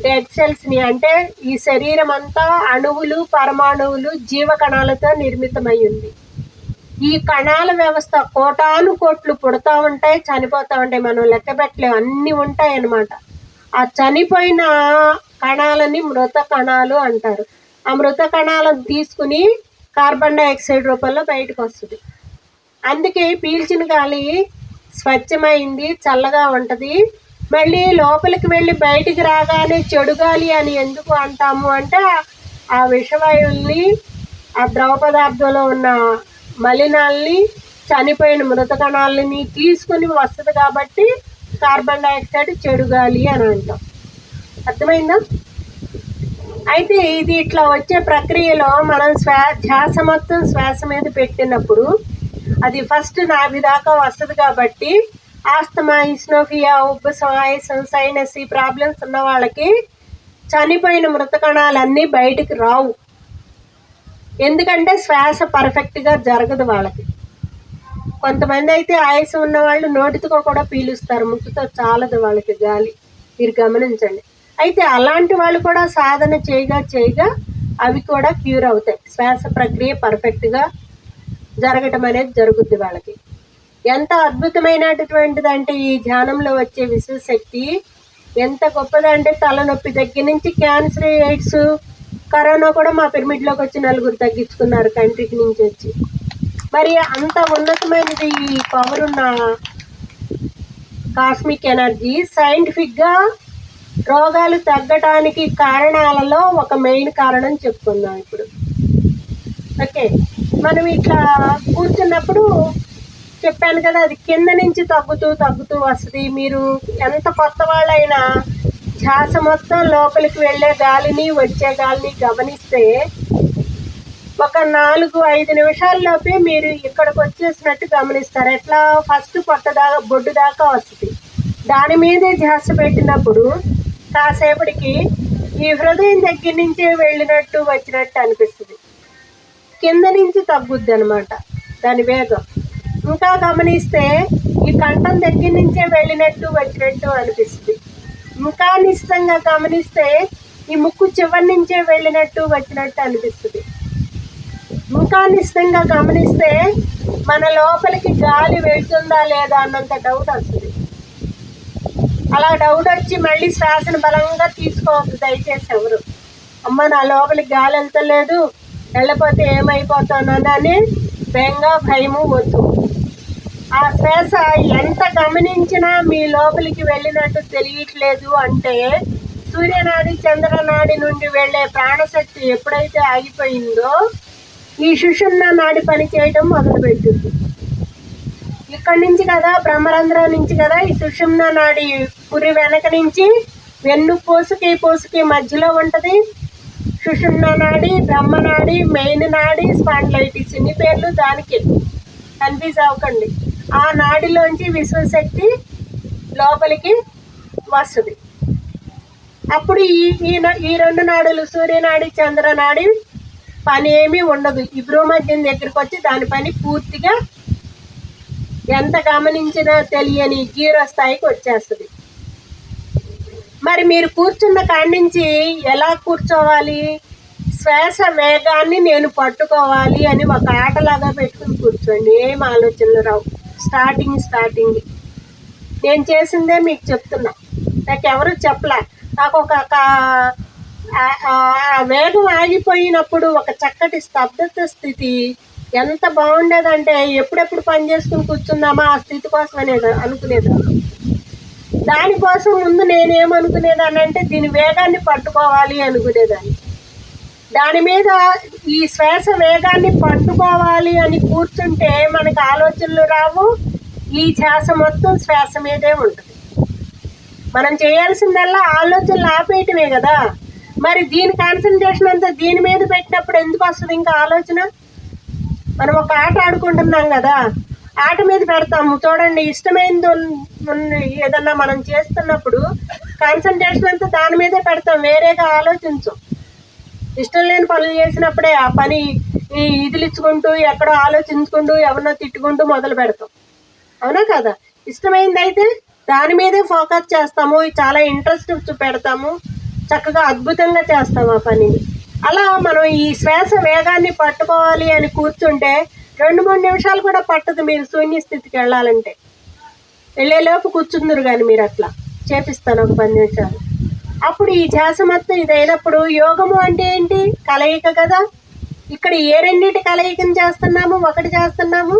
డెడ్ సెల్స్ని అంటే ఈ శరీరం అంతా అణువులు, పరమాణువులు, జీవ కణాలతో నిర్మితమై ఉంది. ఈ కణాల వ్యవస్థ కోటాను కోట్లు పుడతా ఉంటాయి, చనిపోతూ ఉంటాయి, మనం లెక్క పెట్టలేము, అన్నీ ఉంటాయి అన్నమాట. ఆ చనిపోయిన కణాలని మృత కణాలు అంటారు. ఆ మృత కణాలను తీసుకుని కార్బన్ డైఆక్సైడ్ రూపంలో బయటకు వస్తుంది. అందుకే పీల్చిన గాలి స్వచ్ఛమైంది, చల్లగా ఉంటుంది. మళ్ళీ లోపలికి వెళ్ళి బయటికి రాగానే చెడు గాలి అని ఎందుకు అంటాము అంటే ఆ విషవాయువుల్ని, ఆ ద్రవ పదార్థంలో ఉన్న మలినాల్ని, చనిపోయిన మృత కణాలని తీసుకుని వస్తుంది కాబట్టి కార్బన్ డైఆక్సైడ్ చెడు గాలి అని అంటాం. అర్థమైందా? అయితే ఇది ఇట్లా వచ్చే ప్రక్రియలో మనం ధ్యాస మొత్తం శ్వాస మీద పెట్టినప్పుడు అది ఫస్ట్ నాభి దాకా వస్తుంది కాబట్టి ఆస్తమా, ఇస్నోఫియా, ఉబ్బసం, ఆయాసం, సైనస్ ఈ ప్రాబ్లమ్స్ ఉన్న వాళ్ళకి చనిపోయిన మృత కణాలన్నీ బయటికి రావు. ఎందుకంటే శ్వాస పర్ఫెక్ట్గా జరగదు వాళ్ళకి. కొంతమంది అయితే ఆయాసం ఉన్న వాళ్ళు నోటితో కూడా పీలుస్తారు, ముక్కుతో చాలదు వాళ్ళకి గాలి, మీరు గమనించండి. అయితే అలాంటి వాళ్ళు కూడా సాధన చేయగా అవి కూడా క్యూర్ అవుతాయి. శ్వాస ప్రక్రియ పర్ఫెక్ట్గా జరగటం అనేది జరుగుద్ది వాళ్ళకి. ఎంత అద్భుతమైనటువంటిది అంటే ఈ ధ్యానంలో వచ్చే విశ్వశక్తి ఎంత గొప్పదంటే తలనొప్పి దగ్గర నుంచి క్యాన్సర్, ఎయిడ్స్, కరోనా కూడా మా పిరమిడ్లోకి వచ్చి 4 తగ్గించుకున్నారు కంట్రీకి నుంచి వచ్చి. మరి అంత ఉన్నతమైనది ఈ పవర్ ఉన్న కాస్మిక్ ఎనర్జీ సైంటిఫిక్గా రోగాలు తగ్గటానికి కారణాలలో ఒక మెయిన్ కారణం చెప్పుకుందాం ఇప్పుడు. ఓకే, మనం ఇట్లా కూర్చున్నప్పుడు చెప్పాను కదా, అది కింద నుంచి తగ్గుతూ వస్తుంది. మీరు ఎంత కొత్త వాళ్ళైనా ధ్యాస మొత్తం లోపలికి వెళ్ళే గాలిని, వచ్చే గాలిని గమనిస్తే ఒక 4-5 నిమిషాల్లోపే మీరు ఇక్కడికి వచ్చేసినట్టు గమనిస్తారు. ఎట్లా? ఫస్ట్ బొడ్డు దాకా వస్తుంది, దాని మీదే ధ్యాస పెట్టినప్పుడు కాసేపటికి ఈ హృదయం దగ్గర నుంచే వెళ్ళినట్టు వచ్చినట్టు అనిపిస్తుంది. కింద నుంచి తగ్గుద్ది అనమాట దాని వేగం. ఇంకా గమనిస్తే ఈ కంఠం దగ్గర నుంచే వెళ్ళినట్టు వచ్చినట్టు అనిపిస్తుంది. ఇంకా నిశ్చితంగా గమనిస్తే ఈ ముక్కు చివరి నుంచే వెళ్ళినట్టు వచ్చినట్టు అనిపిస్తుంది. ఇంకా నిశ్చితంగా గమనిస్తే మన లోపలికి గాలి వెళ్తుందా లేదా అన్నంత డౌట్ వస్తుంది. అలా డౌట్ వచ్చి మళ్ళీ శ్వాసను బలంగా తీసుకోవద్దు దయచేసి ఎవరు. అమ్మ నా లోపలికి గాలి వెళ్తలేదు, వెళ్ళకపోతే ఏమైపోతానని భయము వద్దు. ఆ శ్వాస ఎంత గమనించినా మీ లోపలికి వెళ్ళినట్టు తెలియట్లేదు అంటే సూర్యనాడి, చంద్రనాడి నుండి వెళ్ళే ప్రాణశక్తి ఎప్పుడైతే ఆగిపోయిందో ఈ సుషుమ్న నాడి పని చేయటం మొదలుపెట్టింది. ఇక్కడి నుంచి కదా, బ్రహ్మరంధ్రం నుంచి కదా ఈ సుషుమ్న నాడి పురి వెనక నుంచి వెన్నుపూసకి మధ్యలో ఉంటుంది. సుషుమ్న నాడి, బ్రహ్మనాడి, మెయిన్ నాడి, స్పాండిలైటిస్, ఇన్ని పేర్లు దానికి, కన్ఫ్యూజ్ అవ్వకండి. ఆ నాడిలోంచి విశ్వశక్తి లోపలికి వస్తుంది. అప్పుడు ఈ 2 నాడులు సూర్యనాడి, చంద్రనాడి పని ఏమీ ఉండదు. ఈ భ్రూమధ్యం దగ్గరికి వచ్చి దాని పని పూర్తిగా ఎంత గమనించినా తెలియని జీరో స్థాయికి వచ్చేస్తుంది. మరి మీరు కూర్చున్న కాడి నుంచి ఎలా కూర్చోవాలి? శ్వాస వేగాన్ని నేను పట్టుకోవాలి అని ఒక ఆటలాగా పెట్టుకుని కూర్చోండి. ఏం ఆలోచనలు రావు. స్టార్టింగ్ నేను చేసిందే మీకు చెప్తున్నా, నాకెవరు చెప్పలే. నాకు ఒక వేగం ఆగిపోయినప్పుడు ఒక చక్కటి స్తబ్దత స్థితి ఎంత బాగుండేదంటే ఎప్పుడెప్పుడు పని చేసుకుని కూర్చుందామా ఆ స్థితి కోసం అనేది అనుకునేదాన్ని. దానికోసం ముందు నేనేమనుకునేదాన్ని అంటే దీని వేగాన్ని పట్టుకోవాలి అనుకునేదాన్ని. దాని మీద ఈ శ్వాస వేగాన్ని పట్టుకోవాలి అని కూర్చుంటే మనకు ఆలోచనలు రావు. ఈ ధ్యాస మొత్తం శ్వాస మీదే ఉంటుంది. మనం చేయాల్సిందల్లా ఆలోచనలు ఆపేయటమే కదా. మరి దీని కాన్సన్ట్రేషన్ అంతా దీని మీద పెట్టినప్పుడు ఎందుకు వస్తుంది ఇంకా ఆలోచన? మనం ఒక ఆట ఆడుకుంటున్నాం కదా, ఆట మీద పెడతాము. చూడండి, ఇష్టమైనది ఏదన్నా మనం చేస్తున్నప్పుడు కాన్సన్ట్రేషన్ అంతా దాని మీదే పెడతాం, వేరేగా ఆలోచించం. ఇష్టం లేని పనులు చేసినప్పుడే ఆ పని ఇదిలించుకుంటూ ఎక్కడో ఆలోచించుకుంటూ ఎవరినో తిట్టుకుంటూ మొదలు పెడతాం. అవునా కదా? ఇష్టమైంది అయితే దాని మీదే ఫోకస్ చేస్తాము, చాలా ఇంట్రెస్ట్ పెడతాము, చక్కగా అద్భుతంగా చేస్తాము ఆ పనిని. అలా మనం ఈ శ్వాస వేగాన్ని పట్టుకోవాలి అని కూర్చుంటే 2-3 నిమిషాలు కూడా పట్టదు మీరు శూన్య స్థితికి వెళ్ళాలంటే. వెళ్ళేలోపు కూర్చుందరు కానీ మీరు అట్లా చేపిస్తాను ఒక 10 నిమిషాలు. అప్పుడు ఈ ధ్యాస మొత్తం ఇదైనప్పుడు యోగము అంటే ఏంటి? కలయిక కదా. ఇక్కడ ఏ రెండింటి కలయికను చేస్తున్నాము? ఒకటి చేస్తున్నాము.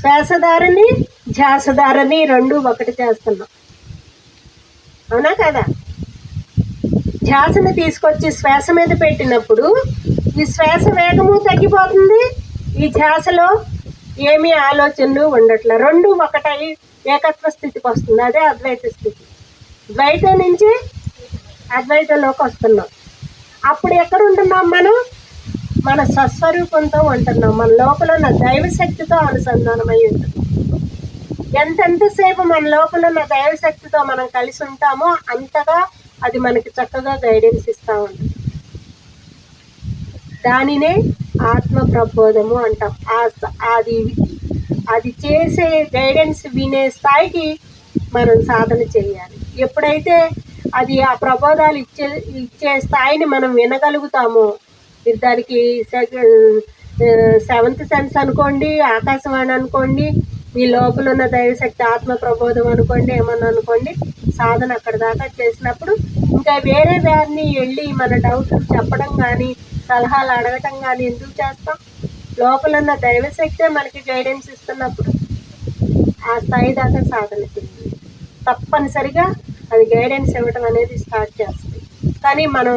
శ్వాసధారని ధ్యాసధారని రెండు ఒకటి చేస్తున్నాం. అవునా కదా? ధ్యాసను తీసుకొచ్చి శ్వాస మీద పెట్టినప్పుడు ఈ శ్వాస వేగము తగ్గిపోతుంది. ఈ ధ్యాసలో ఏమీ ఆలోచనలు ఉండట్లే. రెండు ఒకటై ఏకత్వ స్థితికి వస్తుంది. అదే అద్వైత స్థితి. ద్వైతం నుంచి అద్వైతంలోకి వస్తున్నాం. అప్పుడు ఎక్కడ ఉంటున్నాం మనం? మన స్వస్వరూపంతో ఉంటున్నాం. మన లోపల ఉన్న దైవశక్తితో అనుసంధానమై ఉంటుంది. ఎంతసేపు మన లోపల ఉన్న దైవశక్తితో మనం కలిసి ఉంటామో అంతగా అది మనకి చక్కగా గైడెన్స్ ఇస్తూ ఉంటుంది. దానినే ఆత్మ ప్రబోధము అంటాం. అది చేసే గైడెన్స్ వినే స్థాయికి మనం సాధన చేయాలి. ఎప్పుడైతే అది ఆ ప్రబోధాలు ఇచ్చే స్థాయిని మనం వినగలుగుతామో, మీరు దానికి 7th సెన్స్ అనుకోండి, ఆకాశవాణి అనుకోండి, మీ లోపల ఉన్న దైవశక్తి ఆత్మ ప్రబోధం అనుకోండి, ఏమన్నా అనుకోండి, సాధన అక్కడ దాకా చేసినప్పుడు ఇంకా వేరే వారిని వెళ్ళి మన డౌట్లు చెప్పడం కానీ సలహాలు అడగటం కానీ ఎందుకు చేస్తాం? లోపల ఉన్న దైవశక్తే మనకి గైడెన్స్ ఇస్తున్నప్పుడు ఆ స్థాయి దాకా సాధన చేయాలి. తప్పనిసరిగా అది గైడెన్స్ ఇవ్వటం అనేది స్టార్ట్ చేస్తుంది. కానీ మనం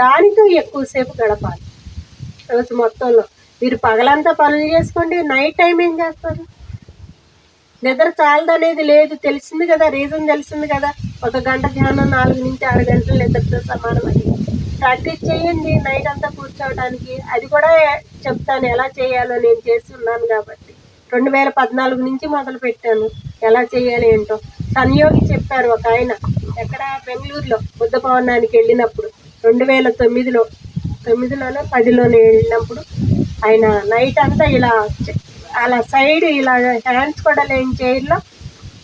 దానితో ఎక్కువసేపు గడపాలి రోజు మొత్తంలో. మీరు పగలంతా పనులు చేసుకోండి, నైట్ టైం ఏం చేస్తారు? నిద్ర చాలదనేది లేదు, తెలిసింది కదా, రీజన్ తెలిసింది కదా. 1 గంట ధ్యానం 4 నుంచి 6 గంటలు నిద్రతో సమానమని ప్రాక్టీస్ చేయండి నైట్ అంతా కూర్చోవడానికి. అది కూడా చెప్తాను ఎలా చేయాలో, నేను చేస్తున్నాను కాబట్టి. 2014 నుంచి మొదలు పెట్టాను ఎలా చేయాలి ఏంటో. సంయోగి చెప్పారు ఒక ఆయన, ఎక్కడ బెంగళూరులో బుద్ధ భవనానికి వెళ్ళినప్పుడు 2009లోనో 10లోనే వెళ్ళినప్పుడు ఆయన నైట్ అంతా ఇలా అలా సైడ్ ఇలా హ్యాండ్స్ కూడా లేని చైర్లో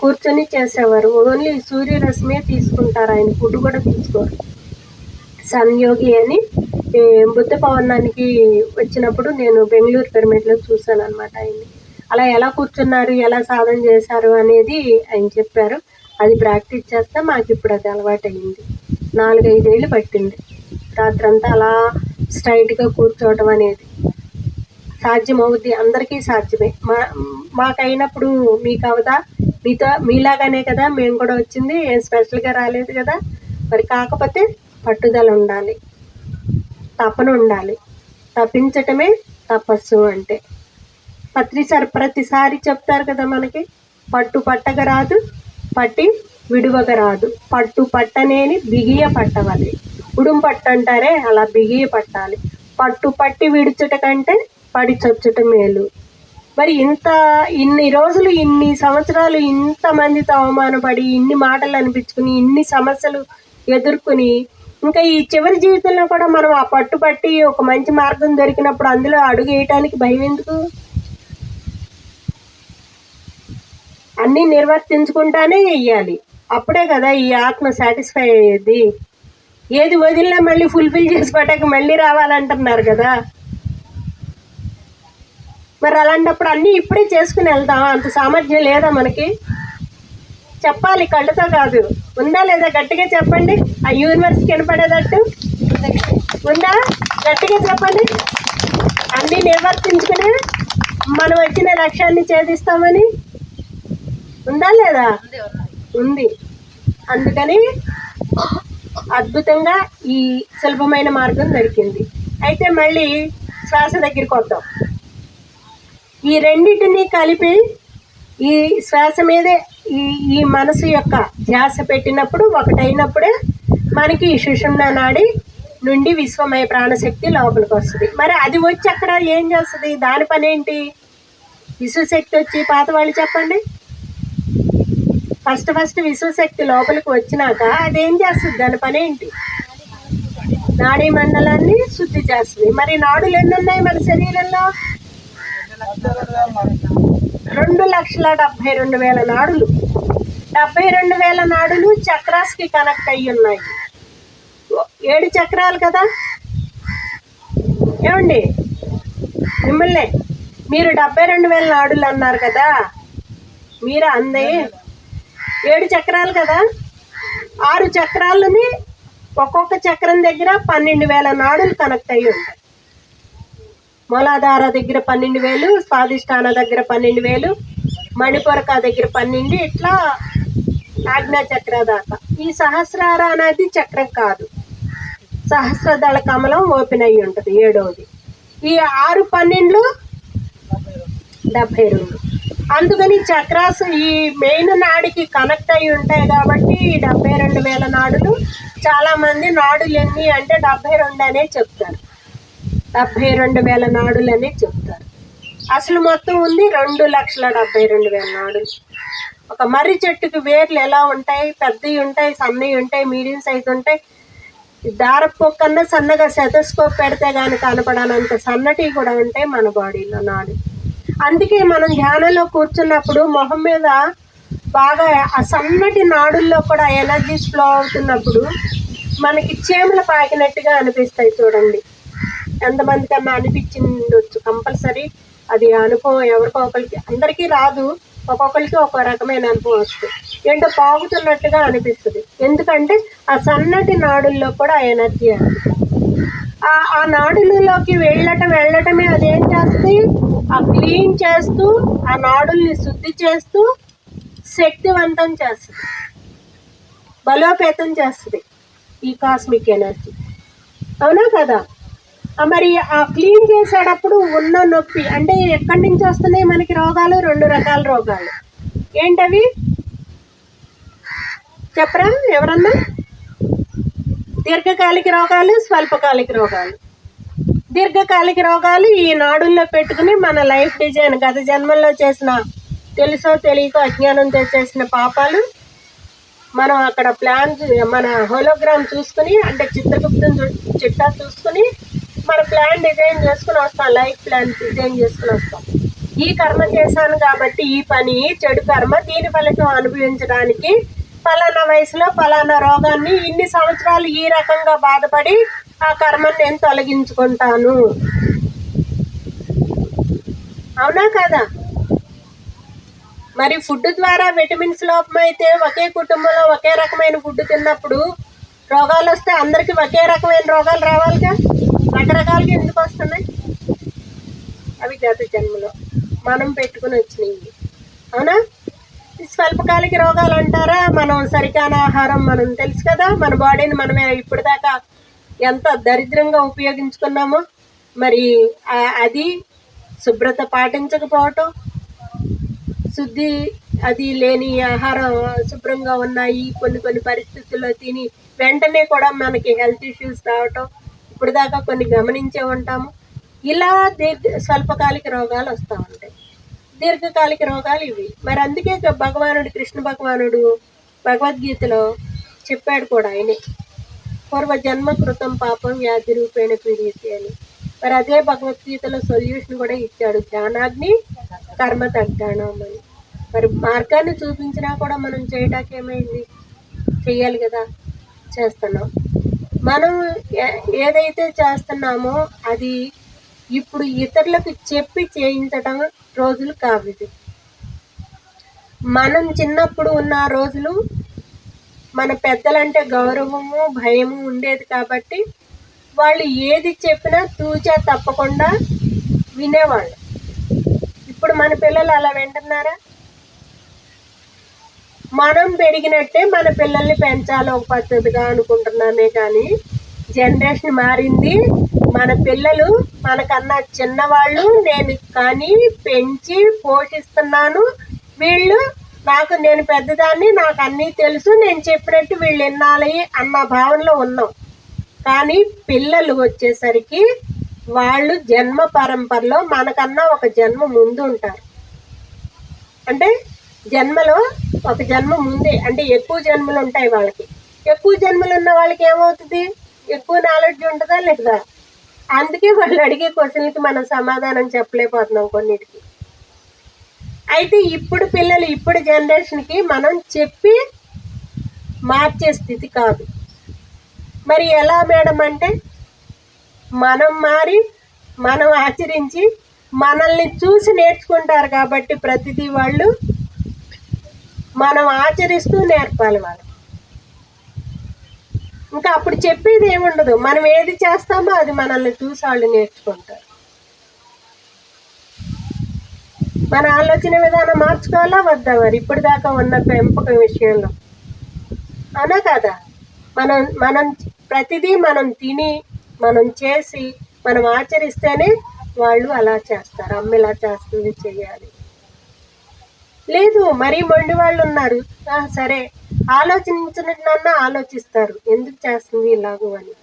కూర్చొని చేసేవారు. ఓన్లీ సూర్యరశ్మే తీసుకుంటారు ఆయన, ఫుడ్ కూడా తీసుకోరు. సంయోగి అని బుద్ధ భవనానికి వచ్చినప్పుడు నేను బెంగళూరు పిరమిడ్లో చూశాను అనమాట ఆయన్ని. అలా ఎలా కూర్చున్నారు, ఎలా సాధన చేశారు అనేది ఆయన చెప్పారు. అది ప్రాక్టీస్ చేస్తే మాకు ఇప్పుడు అది అలవాటు అయింది. 4-5 ఏళ్ళు పట్టింది రాత్రంతా అలా స్ట్రైట్గా కూర్చోవటం అనేది. సాధ్యమవుద్ది, అందరికీ సాధ్యమే. మాకైనప్పుడు మీకు అవదా? మీలాగానే కదా మేము కూడా వచ్చింది, ఏం స్పెషల్గా రాలేదు కదా. మరి కాకపోతే పట్టుదల ఉండాలి, తపన ఉండాలి. తపించటమే తపస్సు అంటే. ప్రతిసారి చెప్తారు కదా మనకి, పట్టు పట్టక రాదు, పట్టి విడువక రాదు. పట్టు పట్టనేని బిగియ పట్టవాలి. ఉడుం పట్టు అంటారే, అలా బిగియ పట్టాలి. పట్టు పట్టి విడుచుట కంటే పడి చచ్చుట మేలు. మరి ఇన్ని రోజులు, ఇన్ని సంవత్సరాలు ఇంతమందితో అవమానపడి, ఇన్ని మాటలు అనిపించుకుని, ఇన్ని సమస్యలు ఎదుర్కొని ఇంకా ఈ చివరి జీవితంలో కూడా మనం ఆ పట్టుబట్టి ఒక మంచి మార్గం దొరికినప్పుడు అందులో అడుగు వేయటానికి భయం ఎందుకు? అన్నీ నిర్వర్తించుకుంటానే వెయ్యాలి, అప్పుడే కదా ఈ ఆత్మ సాటిస్ఫై అయ్యేది. ఏది వదిలినా మళ్ళీ ఫుల్ఫిల్ చేసుకోవటానికి మళ్ళీ రావాలంటున్నారు కదా. మరి అలాంటప్పుడు అన్నీ ఇప్పుడే చేసుకుని వెళ్దాం, అంత సామర్థ్యం లేదా మనకి? చెప్పాలి, కళ్ళతో కాదు. ఉందా లేదా? గట్టిగా చెప్పండి. ఆ యూనివర్స్కి వినపడేటట్టు ఉందా? గట్టిగా చెప్పండి. అన్నీ నిర్వర్తించుకుని మనం వచ్చిన లక్ష్యాన్ని ఛేదిస్తామని ఉందా లేదా? ఉంది. అందుకని అద్భుతంగా ఈ సులభమైన మార్గం దొరికింది. అయితే మళ్ళీ శ్వాస దగ్గరికి వద్దాం. ఈ రెండింటినీ కలిపి ఈ శ్వాస మీదే ఈ మనసు యొక్క ధ్యాస పెట్టినప్పుడు ఒకటైనప్పుడే మనకి ఈ సుషుమ్నా నాడి నుండి విశ్వమయ ప్రాణశక్తి లోపలికి వస్తుంది. మరి అది వచ్చి అక్కడ ఏం చేస్తుంది? దాని పని ఏంటి? విశ్వశక్తి వచ్చి పాత వాళ్ళు చెప్పండి. ఫస్ట్ విశ్వశక్తి లోపలికి వచ్చినాక అదేం చేస్తుంది? దాని పని ఏంటి? నాడీ మండలాన్ని శుద్ధి చేస్తుంది. మరి నాడులు ఎన్ని ఉన్నాయి మన శరీరంలో? 2,72,000 నాడులు. 72,000 నాడులు చక్రాస్కి కనెక్ట్ అయ్యి ఉన్నాయి. 7 చక్రాలు కదా. ఏమండి మిమ్మల్ని మీరు 72,000 నాడులు అన్నారు కదా, మీరు అందే 7 చక్రాలు కదా. 6 చక్రాలని ఒక్కొక్క చక్రం దగ్గర 12,000 నాడులు కనెక్ట్ అయ్యి ఉంటాయి. మూలాధార దగ్గర 12,000, స్వాధిష్టాన దగ్గర 12,000, మణిపూరక దగ్గర 12, ఇట్లా ఆజ్ఞా చక్ర దాకా. ఈ సహస్రార అనేది చక్రం కాదు, సహస్రదళ కమలం ఓపెన్ అయ్యి ఉంటుంది 7వది. ఈ 6, 12, 72. అందుకని చక్రాస్ ఈ మెయిన్ నాడికి కనెక్ట్ అయి ఉంటాయి కాబట్టి 72,000 నాడులు. చాలామంది నాడులు ఎన్ని అంటే 72 అనే చెప్తారు. 72,000 నాడులు అనే చెప్తారు. అసలు మొత్తం ఉంది 2,72,000 నాడులు. ఒక మర్రి చెట్టుకి వేర్లు ఎలా ఉంటాయి? పెద్దవి ఉంటాయి, సన్నవి ఉంటాయి, మీడియం సైజు ఉంటాయి. దారపు కన్నా సన్నగా సెటోస్కోప్ పెడితే కానీ కనపడనంత సన్నటివి కూడా ఉంటాయి మన బాడీలో నాడు. అందుకే మనం ధ్యానంలో కూర్చున్నప్పుడు మొహం మీద బాగా ఆ సన్నటి నాడుల్లో కూడా ఎనర్జీస్ ఫ్లో అవుతున్నప్పుడు మనకి చీమలు పాకినట్టుగా అనిపిస్తాయి. చూడండి, ఎంతమంది కన్నా అనిపించిండొచ్చు. కంపల్సరీ అది అనుభవం ఎవరికో ఒకరికి, అందరికీ రాదు, ఒక్కొక్కరికి ఒక రకమైన అనుభవం వస్తుంది. ఏంటో పాగుతున్నట్టుగా అనిపిస్తుంది. ఎందుకంటే ఆ సన్నటి నాడుల్లో కూడా ఎనర్జీ అనిపిస్తుంది. ఆ నాడులలోకి వెళ్ళటమే అదేం చేస్తుంది? ఆ క్లీన్ చేస్తూ, ఆ నాడుల్ని శుద్ధి చేస్తూ శక్తివంతం చేస్తుంది, బలోపేతం చేస్తుంది ఈ కాస్మిక్ ఎనర్జీ. అవునా కదా? మరి ఆ క్లీన్ చేసేటప్పుడు ఉన్న నొప్పి అంటే ఎక్కడి నుంచి వస్తున్నాయి మనకి రోగాలు? 2 రకాల రోగాలు. ఏంటవి చెప్పరా ఎవరన్నా? దీర్ఘకాలిక రోగాలు, స్వల్పకాలిక రోగాలు. దీర్ఘకాలిక రోగాలు ఈ నాడుల్లో పెట్టుకుని మన లైఫ్ డిజైన్, గత జన్మల్లో చేసిన తెలుసో తెలియకో అజ్ఞానంతో చేసిన పాపాలు మనం అక్కడ ప్లాన్, మన హోలోగ్రామ్ చూసుకుని అంటే చిత్రగుప్తం చిట్టా చూసుకుని మన ప్లాన్ డిజైన్ చేసుకుని వస్తాం. లైఫ్ ప్లాన్ డిజైన్ చేసుకుని వస్తాం. ఈ కర్మ చేశాను కాబట్టి ఈ పని చెడు కర్మ, దీని ఫలితం అనుభవించడానికి ఫలానా వయసులో ఫలానా రోగాన్ని ఇన్ని సంవత్సరాలు ఈ రకంగా బాధపడి ఆ కర్మను నేను తొలగించుకుంటాను. అవునా కదా? మరి ఫుడ్ ద్వారా విటమిన్స్ లోపం అయితే ఒకే కుటుంబంలో ఒకే రకమైన ఫుడ్ తిన్నప్పుడు రోగాలు వస్తే అందరికీ ఒకే రకమైన రోగాలు రావాలిగా. రకరకాలుగా ఎందుకు వస్తున్నాయి? అవి గత జన్మలో మనం పెట్టుకుని వచ్చినాయి. అవునా? స్వల్పకాలిక రోగాలు అంటారా? మనం సరికాని ఆహారం, మనం తెలుసు కదా మన బాడీని మనమే ఇప్పటిదాకా ఎంత దరిద్రంగా ఉపయోగించుకున్నామో. మరి అది శుభ్రత పాటించకపోవటం, శుద్ధి అది లేని ఆహారం శుభ్రంగా ఉన్నాయి కొన్ని పరిస్థితుల్లో తిని వెంటనే కూడా మనకి హెల్త్ ఇష్యూస్ రావటం ఇప్పుడు దాకా కొన్ని గమనించే ఉంటాము. ఇలా స్వల్పకాలిక రోగాలు వస్తూ ఉంటాయి. దీర్ఘకాలిక రోగాలు ఇవి. మరి అందుకే భగవానుడు, కృష్ణ భగవానుడు భగవద్గీతలో చెప్పాడు కూడా. ఆయనే పూర్వ జన్మ కృతం పాపం వ్యాధి రూపేణ పీడితే అని. మరి అదే భగవద్గీతలో సొల్యూషన్ కూడా ఇచ్చాడు, జ్ఞానాగ్ని కర్మ తగ్గాణం అని. మరి మార్గాన్ని చూపించినా కూడా మనం చేయడానికి ఏమైంది, చెయ్యాలి కదా, చేస్తున్నాం. మనం ఏదైతే చేస్తున్నామో అది ఇప్పుడు ఇతరులకు చెప్పి చేయించడం రోజులు కావు. ఇది మనం చిన్నప్పుడు ఉన్న రోజులు, మన పెద్దలంటే గౌరవము భయము ఉండేది కాబట్టి వాళ్ళు ఏది చెప్పినా తూచా తప్పకుండా వినేవాళ్ళు. ఇప్పుడు మన పిల్లలు అలా వింటున్నారా? మనం పెరిగినట్టే మన పిల్లల్ని పెంచాలి ఒక పద్ధతిగా అనుకుంటున్నామే కానీ జనరేషన్ మారింది. మన పిల్లలు మనకన్నా చిన్నవాళ్ళు, నేను కానీ పెంచి పోషిస్తున్నాను, వీళ్ళు నేను పెద్దదాన్ని, నాకు అన్నీ తెలుసు, నేను చెప్పినట్టు వీళ్ళు వినాలి అన్న భావనలో ఉన్నాం. కానీ పిల్లలు వచ్చేసరికి వాళ్ళు జన్మ పరంపరలో మనకన్నా ఒక జన్మ ముందు ఉంటారు. అంటే జన్మలో ఒక జన్మ ముందే, అంటే ఎక్కువ జన్మలు ఉంటాయి వాళ్ళకి. ఎక్కువ జన్మలు ఉన్న వాళ్ళకి ఏమవుతుంది, ఎక్కువ నాలెడ్జ్ ఉంటుందా లేదా? అందుకే వాళ్ళు అడిగే క్వశ్చన్లకి మనం సమాధానం చెప్పలేకపోతున్నాం కొన్నిటికి. అయితే ఇప్పుడు పిల్లలు, ఇప్పుడు జనరేషన్కి మనం చెప్పి మార్చే స్థితి కాదు. మరి ఎలా మేడం అంటే, మనం మారి మనం ఆచరించి మనల్ని చూసి నేర్చుకుంటారు కాబట్టి ప్రతిదీ వాళ్ళు మనం ఆచరిస్తూ నేర్పాలి వాళ్ళు. ఇంకా అప్పుడు చెప్పేది ఏముండదు, మనం ఏది చేస్తామో అది మనల్ని చూసి వాళ్ళు నేర్చుకుంటారు. మన ఆలోచన విధానం మార్చుకోవాలా వద్దా? మరి ఇప్పుడు దాకా ఉన్న పెంపకం విషయంలో అవునా కదా? మనం ప్రతిదీ మనం తిని, మనం చేసి, మనం ఆచరిస్తేనే వాళ్ళు అలా చేస్తారు. అమ్మ ఇలా చేస్తుంది, చెయ్యాలి. లేదు, మరీ మొండి వాళ్ళు ఉన్నారు, సరే ఆలోచించినన్నా ఆలోచిస్తారు, ఎందుకు చేస్తుంది ఇలాగూ అని.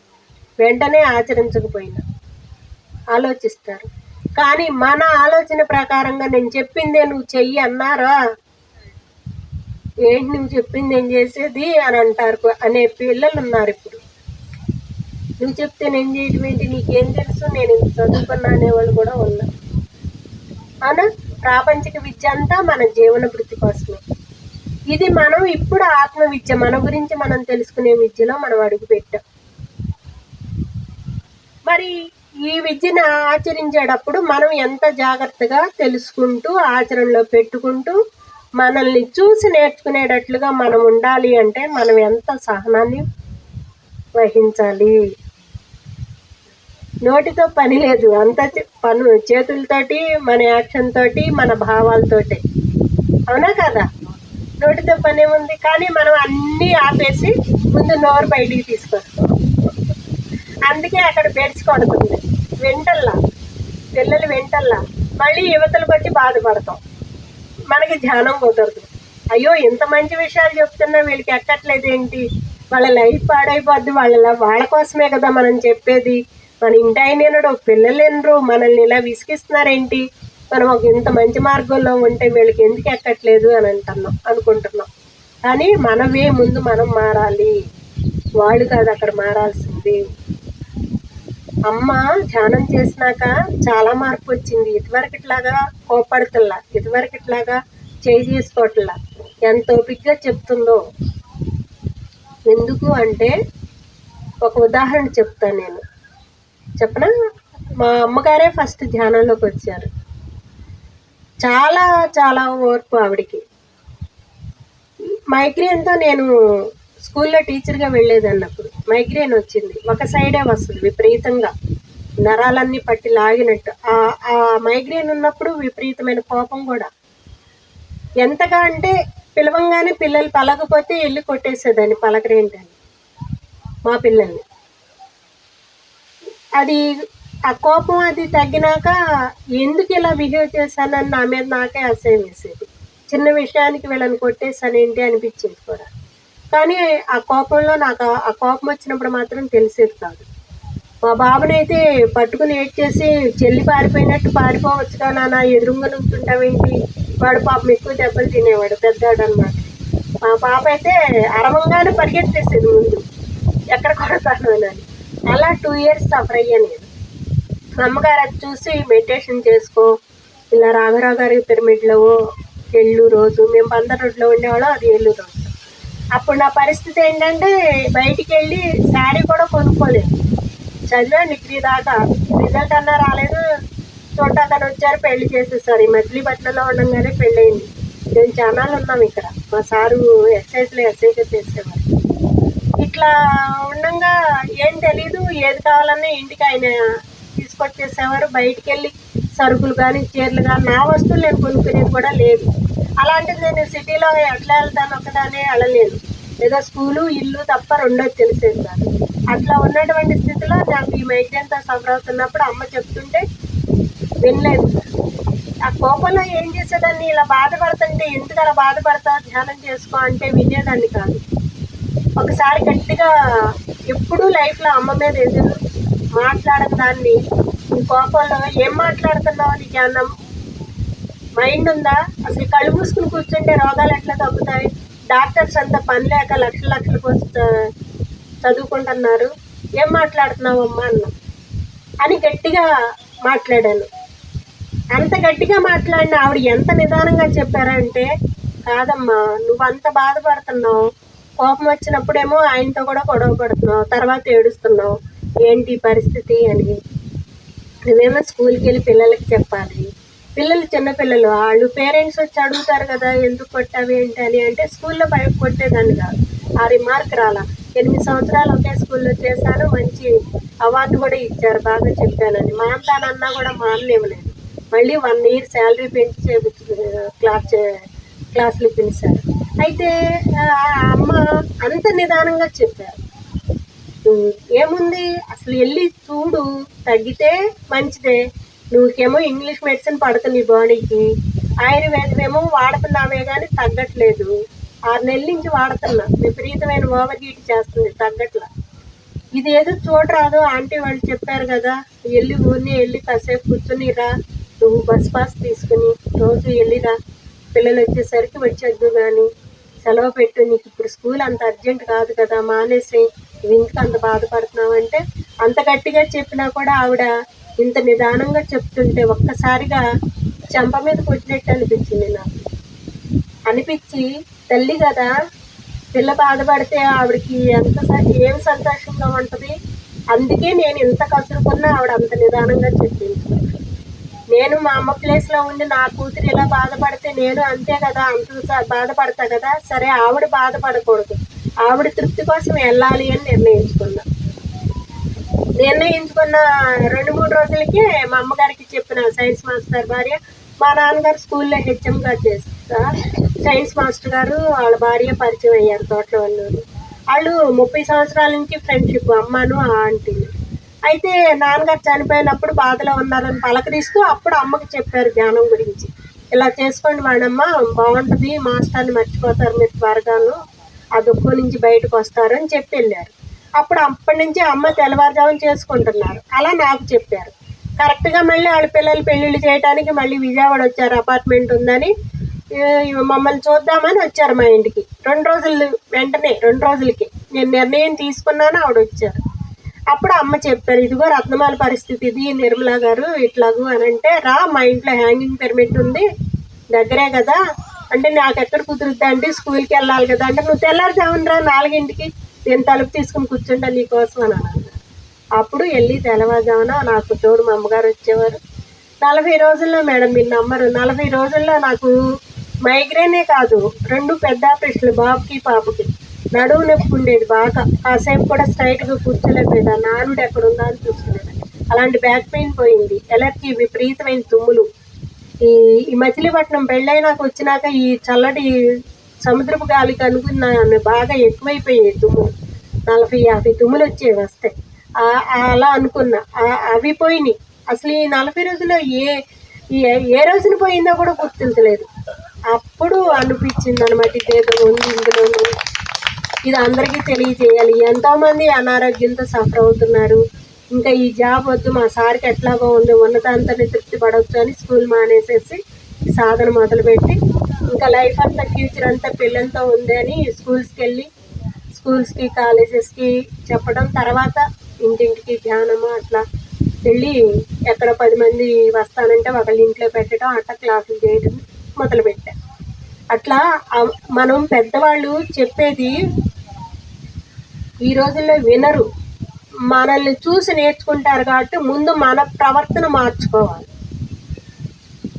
వెంటనే ఆచరించకపోయినా ఆలోచిస్తారు. కానీ మన ఆలోచన ప్రకారంగా నేను చెప్పిందే నువ్వు చెయ్యి అన్నారా, ఏంటి నువ్వు చెప్పింది ఏం చేసేది అని అంటారు అనే పిల్లలు ఉన్నారు ఇప్పుడు. నువ్వు చెప్తే నేను చేయటం ఏంటి, నీకేం తెలుసు, నేను ఇంత చదువుకున్నా అనేవాళ్ళు కూడా ఉన్నారు. అవునా? ప్రాపంచిక విద్య అంతా మన జీవన వృత్తి కోసమే. ఇది మనం ఇప్పుడు ఆత్మ విద్య, మన గురించి మనం తెలుసుకునే విద్యలో మనం అడుగు పెట్టాం. మరి ఈ విద్యను ఆచరించేటప్పుడు మనం ఎంత జాగ్రత్తగా తెలుసుకుంటూ ఆచరణలో పెట్టుకుంటూ మనల్ని చూసి నేర్చుకునేటట్లుగా మనం ఉండాలి అంటే మనం ఎంత సహనాన్ని వహించాలి. నోటితో పని లేదు, అంత పను చేతులతోటి, మన యాక్షన్ తోటి, మన భావాలతోటి. అవునా కదా? నోటితో పని ఉంది, కానీ మనం అన్నీ ఆపేసి ముందు నోరు బయటికి తీసుకొస్తాం. అందుకే అక్కడ బెడ్స్ కొడుతుంది, వెంటల్లా పిల్లలు వెంటల్లా మళ్ళీ యువతలకు వచ్చి బాధపడతాం. మనకి ధ్యానం కుదరదు. అయ్యో ఇంత మంచి విషయాలు చెప్తున్నా వీళ్ళకి ఎక్కట్లేదు ఏంటి, వాళ్ళ లైఫ్ పాడైపోద్ది, వాళ్ళ కోసమే కదా మనం చెప్పేది. మన ఇంటి ఆయన పిల్లలు ఎనరు, మనల్ని ఇలా విసిగిస్తున్నారేంటి, మనం ఒక ఇంత మంచి మార్గంలో ఉంటే వీళ్ళకి ఎందుకు ఎక్కట్లేదు అని అనుకుంటున్నాం. కానీ మనమే ముందు మనం మారాలి, వాళ్ళు కాదు అక్కడ మారాల్సింది. అమ్మ ధ్యానం చేసినాక చాలా మార్పు వచ్చింది. ఇదివరకట్లాగా కోపడుతుల్లా, ఇదివరకట్లాగా చేయి చేసుకోవట్లా, ఎంత ఓపికగా చెప్తుందో. ఎందుకు అంటే ఒక ఉదాహరణ చెప్తాను నేను, చెప్పనా? మా అమ్మగారే ఫస్ట్ ధ్యానంలోకి వచ్చారు. చాలా చాలా ఓర్పు ఆవిడికి. మైగ్రేన్తో నేను స్కూల్లో టీచర్గా వెళ్ళేది అన్నప్పుడు మైగ్రేన్ వచ్చింది, ఒక సైడే వస్తుంది విపరీతంగా, నరాలన్నీ పట్టి లాగినట్టు. ఆ మైగ్రేన్ ఉన్నప్పుడు విపరీతమైన కోపం కూడా. ఎంతగా అంటే పిలవంగానే పిల్లలు పలకపోతే వెళ్ళి కొట్టేసేదాన్ని, పలకరేంటని మా పిల్లల్ని. అది ఆ కోపం అది తగ్గినాక ఎందుకు ఇలా బిహేవ్ చేశానని నా మీద నాకే అసహ్యం వేసేది. చిన్న విషయానికి వీళ్ళని కొట్టేసానేంటి అనిపించేది కూడా. కానీ ఆ కోపంలో నాకు ఆ కోపం వచ్చినప్పుడు మాత్రం తెలిసేది కాదు. మా బాబునైతే పట్టుకుని ఏడ్చేసి, చెల్లి పారిపోయినట్టు పారిపోవచ్చుగా నాన్న, ఎదురుగా నుంచుంటావేంటి, వాడు పాపం ఎక్కువ దెబ్బలు తినేవాడు, పెద్దాడు అనమాట. మా పాప అయితే అరవంగానే పరిగెత్తేసేది ముందు, ఎక్కడ కొడతాను అని. అలా 2 years సఫర్ అయ్యాను నేను. మా అమ్మగారు అది చూసి మెడిటేషన్ చేసుకో, ఇలా రాఘరావు గారి పిరమిడ్లో వెళ్ళు రోజు. మేము బందర్ రోడ్లో ఉండేవాళ్ళం, అది వెళ్ళు రోజు. అప్పుడు నా పరిస్థితి ఏంటంటే బయటికి వెళ్ళి శారీ కూడా కొనుక్కోలేదు. చదివా డిగ్రీ దాకా, రిజల్ట్ అన్నా రాలేదు. చూడటాకని వచ్చారు, పెళ్లి చేసేసారు. ఈ మచిలీపట్నంలో ఉండగానే పెళ్ళయింది. మేము చాలాలు ఉన్నాం ఇక్కడ. మా సారు ఎస్ఐగా చేసేవారు. ఇట్లా ఉండగా ఏం తెలీదు, ఏది కావాలన్నా ఇంటికి ఆయన తీసుకొచ్చేసేవారు. బయటికి వెళ్ళి సరుకులు కానీ చీరలు కానీ నా వస్తువులు నేను కొనుక్కునేది కూడా లేదు. అలాంటిది నేను సిటీలో ఎట్లా వెళ్తాను, ఒకదానే వెళ్ళలేను. ఏదో స్కూలు ఇల్లు తప్ప రెండోది తెలిసేది కాదు. అట్లా ఉన్నటువంటి స్థితిలో నాకు ఈ మైగ్రేన్తో సఫర్ అవుతున్నప్పుడు అమ్మ చెప్తుంటే వినలేదు. ఆ కోపంలో ఏం చేసేదాన్ని, ఇలా బాధపడుతుంటే ఎందుకు అలా బాధపడతా, ధ్యానం చేసుకో అంటే వినేదాన్ని కాదు. ఒకసారి గట్టిగా ఎప్పుడూ లైఫ్లో అమ్మ మీద ఎదురు మాట్లాడని దాన్ని, ఈ కోపంలో ఏం మాట్లాడుతున్నావు, నీకు ఏమన్నా మైండ్ ఉందా, అసలు కళ్ళు మూసుకుని కూర్చుంటే రోగాలు ఎట్లా తగ్గుతాయి, డాక్టర్స్ అంతా పని లేక లక్షల కోసం చదువుకుంటున్నారు, ఏం మాట్లాడుతున్నావు అమ్మా అని గట్టిగా మాట్లాడాను. అంత గట్టిగా మాట్లాడిన ఆవిడ ఎంత నిదానంగా చెప్పారంటే, కాదమ్మా నువ్వు అంత బాధపడుతున్నావు, కోపం వచ్చినప్పుడేమో ఆయనతో కూడా గొడవ పడుతున్నావు, తర్వాత ఏడుస్తున్నావు, ఏంటి పరిస్థితి అని. నువ్వేమో స్కూల్కి వెళ్ళి పిల్లలకి చెప్పాలి, పిల్లలు చిన్నపిల్లలు, వాళ్ళు పేరెంట్స్ వచ్చి అడుగుతారు కదా ఎందుకు కొట్టావి ఏంటి అని. అంటే స్కూల్లో కొట్టేదాన్ని కాదు, ఆ రిమార్క్ రాలా. 8 సంవత్సరాలు ఒకే స్కూల్లో చేశాను, మంచి అవార్డు కూడా ఇచ్చారు, బాగా చెప్పానని. మానతానన్నా కూడా మానలేమలేదు. మళ్ళీ 1 year శాలరీ పెంచి క్లాసులు పిలిచారు. అయితే అమ్మ అంత నిదానంగా చెప్పారు, ఏముంది అసలు వెళ్ళి చూడు, తగ్గితే మంచిదే, నువ్వుకేమో ఇంగ్లీష్ మెడిసిన్ పడుతుంది నీ బాడీకి, ఆయుర్వేదం ఏమో వాడుతున్నావే కానీ తగ్గట్లేదు, 6 నెలల నుంచి వాడుతున్నా, విపరీతమైన ఓవర్ హీట్ చేస్తుంది, తగ్గట్లా. ఇది ఏదో చూడరాదు, ఆంటీ వాళ్ళు చెప్పారు కదా, వెళ్ళి కాసేపు కూర్చునిరా, నువ్వు బస్ పాస్ తీసుకుని రోజు వెళ్ళిరా, పిల్లలు వచ్చేసరికి వచ్చేద్దు కానీ సెలవు పెట్టు, నీకు ఇప్పుడు స్కూల్ అంత అర్జెంట్ కాదు కదా, మానేసి నువ్వు ఇంటికి అంత బాధపడుతున్నావు అంటే. అంత గట్టిగా చెప్పినా కూడా ఆవిడ ఇంత నిదానంగా చెప్తుంటే ఒక్కసారిగా చెంప మీద కొట్టినట్టు అనిపించింది నాకు. అనిపించి తల్లి కదా, పిల్ల బాధపడితే ఆవిడకి ఏం సంతోషంగా ఉంటుంది. అందుకే నేను ఇంత కసురుకున్నా ఆవిడ అంత నిదానంగా చెప్పింది. నేను మా అమ్మ ప్లేస్లో ఉండి నా కూతురు ఇలా బాధపడితే నేను అంతే కదా, అంత బాధపడతా కదా. సరే ఆవిడ బాధపడకూడదు, ఆవిడ తృప్తి కోసం వెళ్ళాలి అని నిర్ణయించుకున్న 2-3 రోజులకే మా అమ్మగారికి చెప్పిన, సైన్స్ మాస్టర్ భార్య, మా నాన్నగారు స్కూల్లో హెచ్ఎంగా చేస్తా, సైన్స్ మాస్టర్ గారు వాళ్ళ భార్య పరిచయం అయ్యారు తోటలవల్లూరు. వాళ్ళు 30 సంవత్సరాల నుంచి ఫ్రెండ్షిప్, అమ్మను ఆంటీని. అయితే నాన్నగారు చనిపోయినప్పుడు బాధలో ఉన్నారని పలకరిస్తూ అప్పుడు అమ్మకి చెప్పారు ధ్యానం గురించి. ఇలా చేసుకోండి వాడమ్మ, బాగుంటుంది, మాస్టర్ని మర్చిపోతారు మీరు త్వరగాను, ఆ దుఃఖం నుంచి బయటకు వస్తారు అని చెప్పి వెళ్ళారు. అప్పటి నుంచి అమ్మ తెల్లవారుజామున చేసుకుంటున్నారు. అలా నాకు చెప్పారు. కరెక్ట్గా మళ్ళీ వాళ్ళ పిల్లలు పెళ్ళిళ్ళు చేయడానికి మళ్ళీ విజయవాడ వచ్చారు, అపార్ట్మెంట్ ఉందని. మమ్మల్ని చూద్దామని వచ్చారు మా ఇంటికి. 2 రోజులు వెంటనే 2 రోజులకి నేను నిర్ణయం తీసుకున్నాను, ఆవిడ వచ్చారు. అప్పుడు అమ్మ చెప్పారు, ఇదిగో రత్నమాల పరిస్థితి ఇది, నిర్మలా గారు ఇట్లాగు అని అంటే, రా మా ఇంట్లో హ్యాంగింగ్ పిరమిడ్ ఉంది దగ్గరే కదా అంటే, నాకు ఎక్కడ కుదురుద్దా అంటే స్కూల్కి వెళ్ళాలి కదా అంటే, నువ్వు తెల్లారుజామున రా 4ంటికి, నేను తలుపు తీసుకుని కూర్చుంటా నీకోసం అని అన్నారు. అప్పుడు వెళ్ళి తెల్లవారుజామున నాకు తోడు మా అమ్మగారు వచ్చేవారు. 40 రోజుల్లో మేడం మీరు నమ్మరు, 40 రోజుల్లో నాకు మైగ్రేనే కాదు, 2 పెద్ద ఆపరేషన్లు, బాబుకి పాపకి. నడువు నొప్పి ఉండేది బాగా, కాసేపు కూడా స్ట్రైట్గా కూర్చోలేకపోయేదా, నానుడు ఎక్కడ ఉందా అని చూసుకునేది. అలాంటి బ్యాక్ పెయిన్ పోయింది. ఎలర్జీ, విపరీతమైన తుమ్ములు. ఈ మచిలీపట్నం పెళ్ళైనాక వచ్చినాక ఈ చల్లటి సముద్రపు గాలికి అనుకున్న బాగా ఎక్కువైపోయాయి తుమ్ములు. 40-50 తుమ్ములు వచ్చేవి వస్తే. అలా అనుకున్నా, అవి పోయినాయి. అసలు ఈ 40 రోజుల్లో ఏ రోజున పోయిందో కూడా గుర్తించలేదు. అప్పుడు అనిపించింది అనమాట, ఇదేదో ఉంది ఇందులోనూ, ఇది అందరికీ తెలియజేయాలి. ఎంతోమంది అనారోగ్యంతో సఫర్ అవుతున్నారు. ఇంకా ఈ జాబ్ వద్దు, మా సార్కి ఎట్లాగో ఉంది, ఉన్నదాంతోనే తృప్తి పడవచ్చు అని స్కూల్ మానేసేసి సాధన మొదలుపెట్టి, ఇంకా లైఫ్ అంతా ఫ్యూచర్ అంతా పిల్లలతో ఉంది అని స్కూల్స్కి వెళ్ళి స్కూల్స్కి కాలేజెస్కి చెప్పడం, తర్వాత ఇంటింటికి ధ్యానము అట్లా వెళ్ళి ఎక్కడ 10 మంది వస్తానంటే ఒకళ్ళ ఇంట్లో పెట్టడం, అట్లా క్లాసులు చేయడం మొదలుపెట్టా. అట్లా మనం పెద్దవాళ్ళు చెప్పేది ఈ రోజుల్లో వినరు, మనల్ని చూసి నేర్చుకుంటారు. కాబట్టి ముందు మన ప్రవర్తన మార్చుకోవాలి.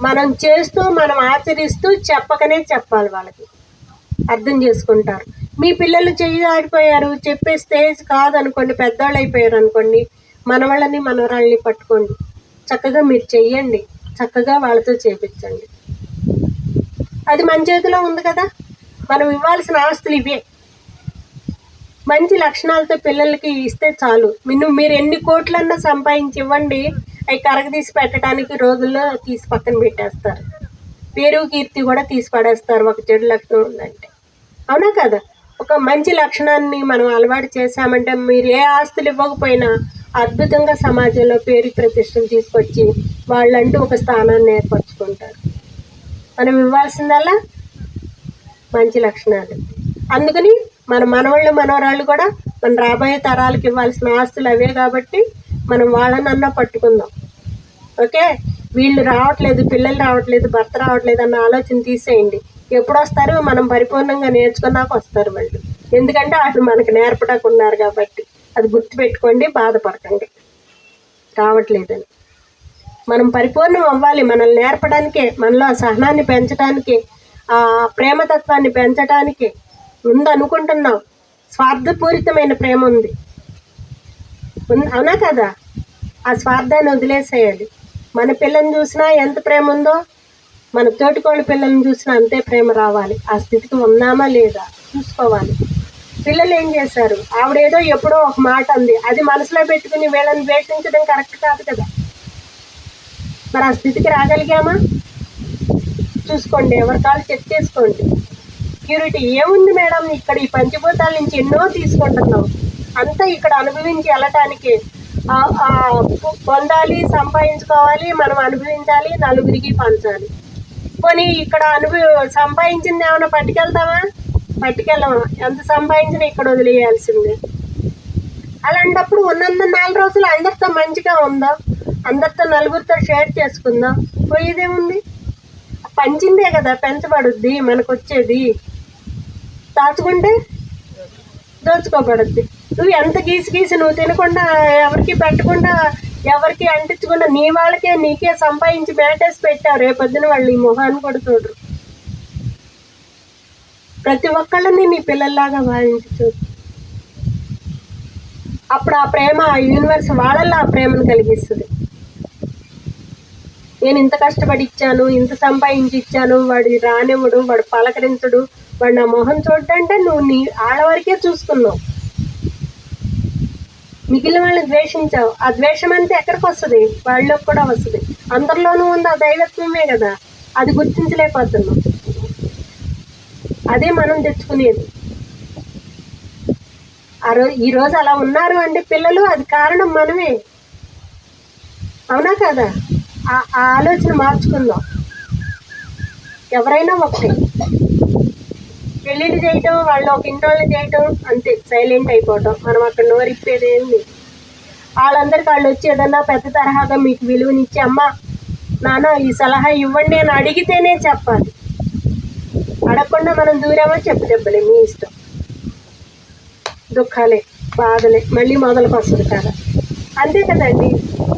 మనం చేస్తూ మనం ఆచరిస్తూ చెప్పకనే చెప్పాలి, వాళ్ళకి అర్థం చేసుకుంటారు. మీ పిల్లలు చెయ్యి ఆడిపోయారు చెప్పే స్టేజ్ కాదనుకోండి, పెద్దవాళ్ళు అయిపోయారు అనుకోండి, మనవాళ్ళని మనవరాళ్ళని పట్టుకోండి, చక్కగా మీరు చెయ్యండి, చక్కగా వాళ్ళతో చేపించండి. అది మన చేతిలో ఉంది కదా. మనం ఇవ్వాల్సిన ఆస్తులు ఇవే. మంచి లక్షణాలతో పిల్లలకి ఇస్తే చాలు. మీరు ఎన్ని కోట్లన్నా సంపాదించి ఇవ్వండి, అవి కరగదీసి పెట్టడానికి రోజుల్లో తీసి పక్కన పెట్టేస్తారు. పేరు కీర్తి కూడా తీసి పడేస్తారు ఒక చెడు లక్షణం ఉందంటే. అవునా కదా? ఒక మంచి లక్షణాన్ని మనం అలవాటు చేశామంటే మీరు ఏ ఆస్తులు ఇవ్వకపోయినా అద్భుతంగా సమాజంలో పేరు ప్రతిష్టలు తీసుకొచ్చి వాళ్ళంటూ ఒక స్థానాన్ని ఏర్పరచుకుంటారు. మనం ఇవ్వాల్సిందల్లా మంచి లక్షణాలు. అందుకని మన మనవాళ్ళు మనవరాళ్ళు కూడా మన రాబోయే తరాలకు ఇవ్వాల్సిన ఆస్తులు అవే. కాబట్టి మనం వాళ్ళనన్నా పట్టుకుందాం. ఓకే, వీళ్ళు రావట్లేదు, పిల్లలు రావట్లేదు, భర్త రావట్లేదు అన్న ఆలోచన తీసేయండి. ఎప్పుడు వస్తారు? మనం పరిపూర్ణంగా నేర్చుకున్నాక వస్తారు వాళ్ళు. ఎందుకంటే వాళ్ళు మనకు నేర్పడానికి ఉన్నారు కాబట్టి. అది గుర్తుపెట్టుకోండి, బాధపడకండి రావట్లేదని. మనం పరిపూర్ణం అవ్వాలి. మనల్ని నేర్పడానికే, మనలో ఆ సహనాన్ని పెంచడానికే, ఆ ప్రేమతత్వాన్ని పెంచడానికే ఉందనుకుంటున్నాం. స్వార్థపూరితమైన ప్రేమ ఉంది, అవునా కదా? ఆ స్వార్థాన్ని వదిలేసేయాలి. మన పిల్లని చూసినా ఎంత ప్రేమ ఉందో మన తోటికోళ్ళ పిల్లల్ని చూసినా అంతే ప్రేమ రావాలి. ఆ స్థితికి ఉన్నామా లేదా చూసుకోవాలి. పిల్లలు ఏం చేశారు? ఆవిడేదో ఎప్పుడో ఒక మాట అంది, అది మనసులో పెట్టుకుని వీళ్ళని ద్వేషించడం కరెక్ట్ కాదు కదా. మరి ఆ స్థితికి రాగలిగామా? చూసుకోండి, ఎవరి కాళ్ళు చెక్ చేసుకోండి. ప్యూరిటీ ఏముంది మేడం, ఇక్కడ ఈ పంచభూతాల నుంచి ఎన్నో తీసుకుంటున్నాం, అంతా ఇక్కడ అనుభవించి వెళ్ళటానికి. పొందాలి, సంపాదించుకోవాలి, మనం అనుభవించాలి, నలుగురికి పంచాలి. పోనీ ఇక్కడ సంపాదించింది ఏమైనా పట్టుకెళ్తామా? పట్టుకెళ్ళమా? ఎంత సంపాదించినా ఇక్కడ వదిలేయాల్సిందే. అలాంటప్పుడు ఉన్నంత 4 రోజులు అందరితో మంచిగా ఉందాం, అందరితో నలుగురితో షేర్ చేసుకుందాం. పోయేదేముంది? పంచిందే కదా పెంచబడుద్ది మనకు వచ్చేది. దాచుకుంటే దోచుకోబడుద్ది. నువ్వు ఎంత గీసి నువ్వు తినకుండా, ఎవరికి పెట్టకుండా, ఎవరికి అంటించకుండా నీ వాళ్ళకే నీకే సంపాదించి మేటేసి పెట్టావు, రేపొద్దున వాళ్ళు ఈ మొహాన్ని కూడా చూడరు. ప్రతి ఒక్కళ్ళని నీ పిల్లల్లాగా భావించి చూడు. అప్పుడు ఆ ప్రేమ, ఆ యూనివర్స్ వాళ్ళల్లో ఆ ప్రేమను కలిగిస్తుంది. నేను ఇంత కష్టపడి ఇచ్చాను, ఇంత సంపాదించి ఇచ్చాను, వాడు రానివ్వడు, వాడు పలకరించడు, వాడు నా మొహం చూడంటే నువ్వు నీ ఆడవరకే చూసుకున్నావు, మిగిలిన వాళ్ళని ద్వేషించావు. ఆ ద్వేషం అంతా ఎక్కడికి వస్తుంది? వాళ్ళకి కూడా వస్తుంది. అందరిలోనూ ఉంది ఆ దైవత్వమే కదా, అది గుర్తించలేకపోతున్నాం. అదే మనం తెచ్చుకునేది. ఈరోజు అలా ఉన్నారు అంటే పిల్లలు, అది కారణం మనమే, అవునా కదా? ఆ ఆలోచన మార్చుకుందాం. ఎవరైనా ఒకటే, పెళ్ళిళ్ళు చేయటం, వాళ్ళు ఒక ఇంట్లో చేయటం అంతే, సైలెంట్ అయిపోవటం. మనం అక్కడ నోరిప్పేది ఏంది? వాళ్ళందరికీ వాళ్ళు వచ్చి ఏదన్నా పెద్ద తరహాగా మీకు విలువనిచ్చి, అమ్మ నాన్న ఈ సలహా ఇవ్వండి అని అడిగితేనే చెప్పాలి. అడగకుండా మనం దూరామో చెప్పు దెబ్బలే, మీ ఇష్టం. దుఃఖాలే, బాధలే, మళ్ళీ మొదలుకు వస్తుంది కదా. అంతే కదండి.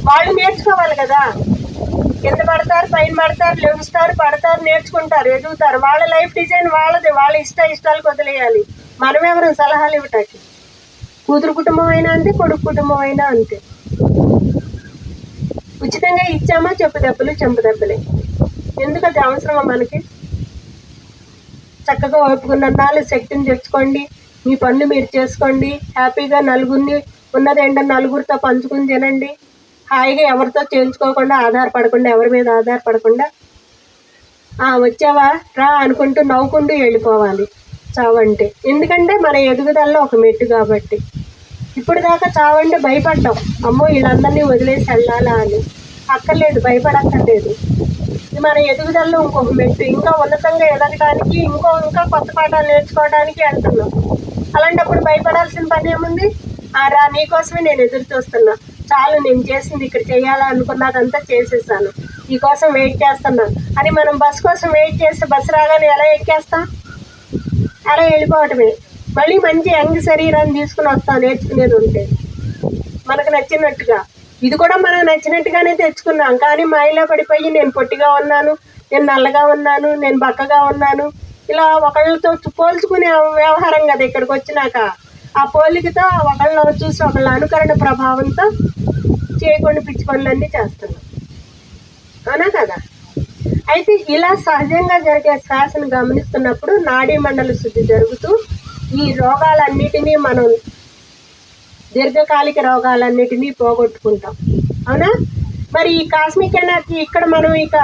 వాళ్ళు నేర్చుకోవాలి కదా. కింద పడతారు, పైన పడతారు, లెగుస్తారు, పడతారు, నేర్చుకుంటారు, ఎదుగుతారు. వాళ్ళ లైఫ్ డిజైన్ వాళ్ళది, వాళ్ళ ఇష్టాలకు వదిలేయాలి. మనమెవరం సలహాలు ఇవ్వటానికి? కూతురు కుటుంబం అయినా అంతే, కొడుకు కుటుంబం అయినా అంతే. ఉచితంగా ఇచ్చామా చెప్పు దెబ్బలు, చెంపు దెబ్బలే. ఎందుకు అది అవసరమా మనకి? చక్కగా ఓపుకున్నాళ్ళు శక్తిని తెచ్చుకోండి, మీ పనులు మీరు చేసుకోండి, హ్యాపీగా నలుగురిని ఉన్నదేంటని నలుగురితో పంచుకుని తినండి, హాయిగా ఎవరితో చేయించుకోకుండా, ఆధారపడకుండా, ఎవరి మీద ఆధారపడకుండా, వచ్చావా రా అనుకుంటూ నవ్వుకుంటూ వెళ్ళిపోవాలి చావంటే. ఎందుకంటే మన ఎదుగుదలలో ఒక మెట్టు కాబట్టి. ఇప్పుడు దాకా చావంటే భయపడ్డాం, అమ్మో వీళ్ళందరినీ వదిలేసి వెళ్ళాలా అని. అక్కర్లేదు, భయపడక్కర్లేదు. ఇది మన ఎదుగుదలలో ఇంకొక మెట్టు. ఇంకా ఉన్నతంగా ఎదగడానికి, ఇంకా కొత్త పాఠాలు నేర్చుకోవడానికి వెళ్తున్నాం. అలాంటప్పుడు భయపడాల్సిన పని ఏముంది? రా, నీకోసమే నేను ఎదురు చూస్తున్నా, చాలు నేను చేసింది ఇక్కడ చేయాలనుకున్నదంతా చేసేసాను, నీకోసం వెయిట్ చేస్తున్నా అని మనం బస్ కోసం వెయిట్ చేస్తే బస్సు రాగానే ఎలా ఎక్కేస్తాం? అలా వెళ్ళిపోవటమే. మళ్ళీ మంచి యంగ్ శరీరాన్ని తీసుకుని వస్తాం నేర్చుకునేది ఉంటే మనకు నచ్చినట్టుగా. ఇది కూడా మనం నచ్చినట్టుగానే తెచ్చుకున్నాం, కానీ మాయలో పడిపోయి నేను పొట్టిగా ఉన్నాను, నేను నల్లగా ఉన్నాను, నేను బక్కగా ఉన్నాను, ఇలా ఒకళ్ళతో పోల్చుకునే వ్యవహారం కదా ఇక్కడికి వచ్చినాక. ఆ పోలికతో ఒకళ్ళ చూసి ఒకళ్ళ అనుకరణ ప్రభావంతో చేయకుండా పిచ్చి పనులన్నీ చేస్తున్నాం, అవునా కదా? అయితే ఇలా సహజంగా జరిగే శ్వాసను గమనిస్తున్నప్పుడు నాడీ మండల శుద్ధి జరుగుతూ ఈ రోగాలన్నిటినీ మనం దీర్ఘకాలిక రోగాలన్నిటినీ పోగొట్టుకుంటాం, అవునా? మరి ఈ కాస్మిక్ ఎనర్జీ ఇక్కడ మనం ఇక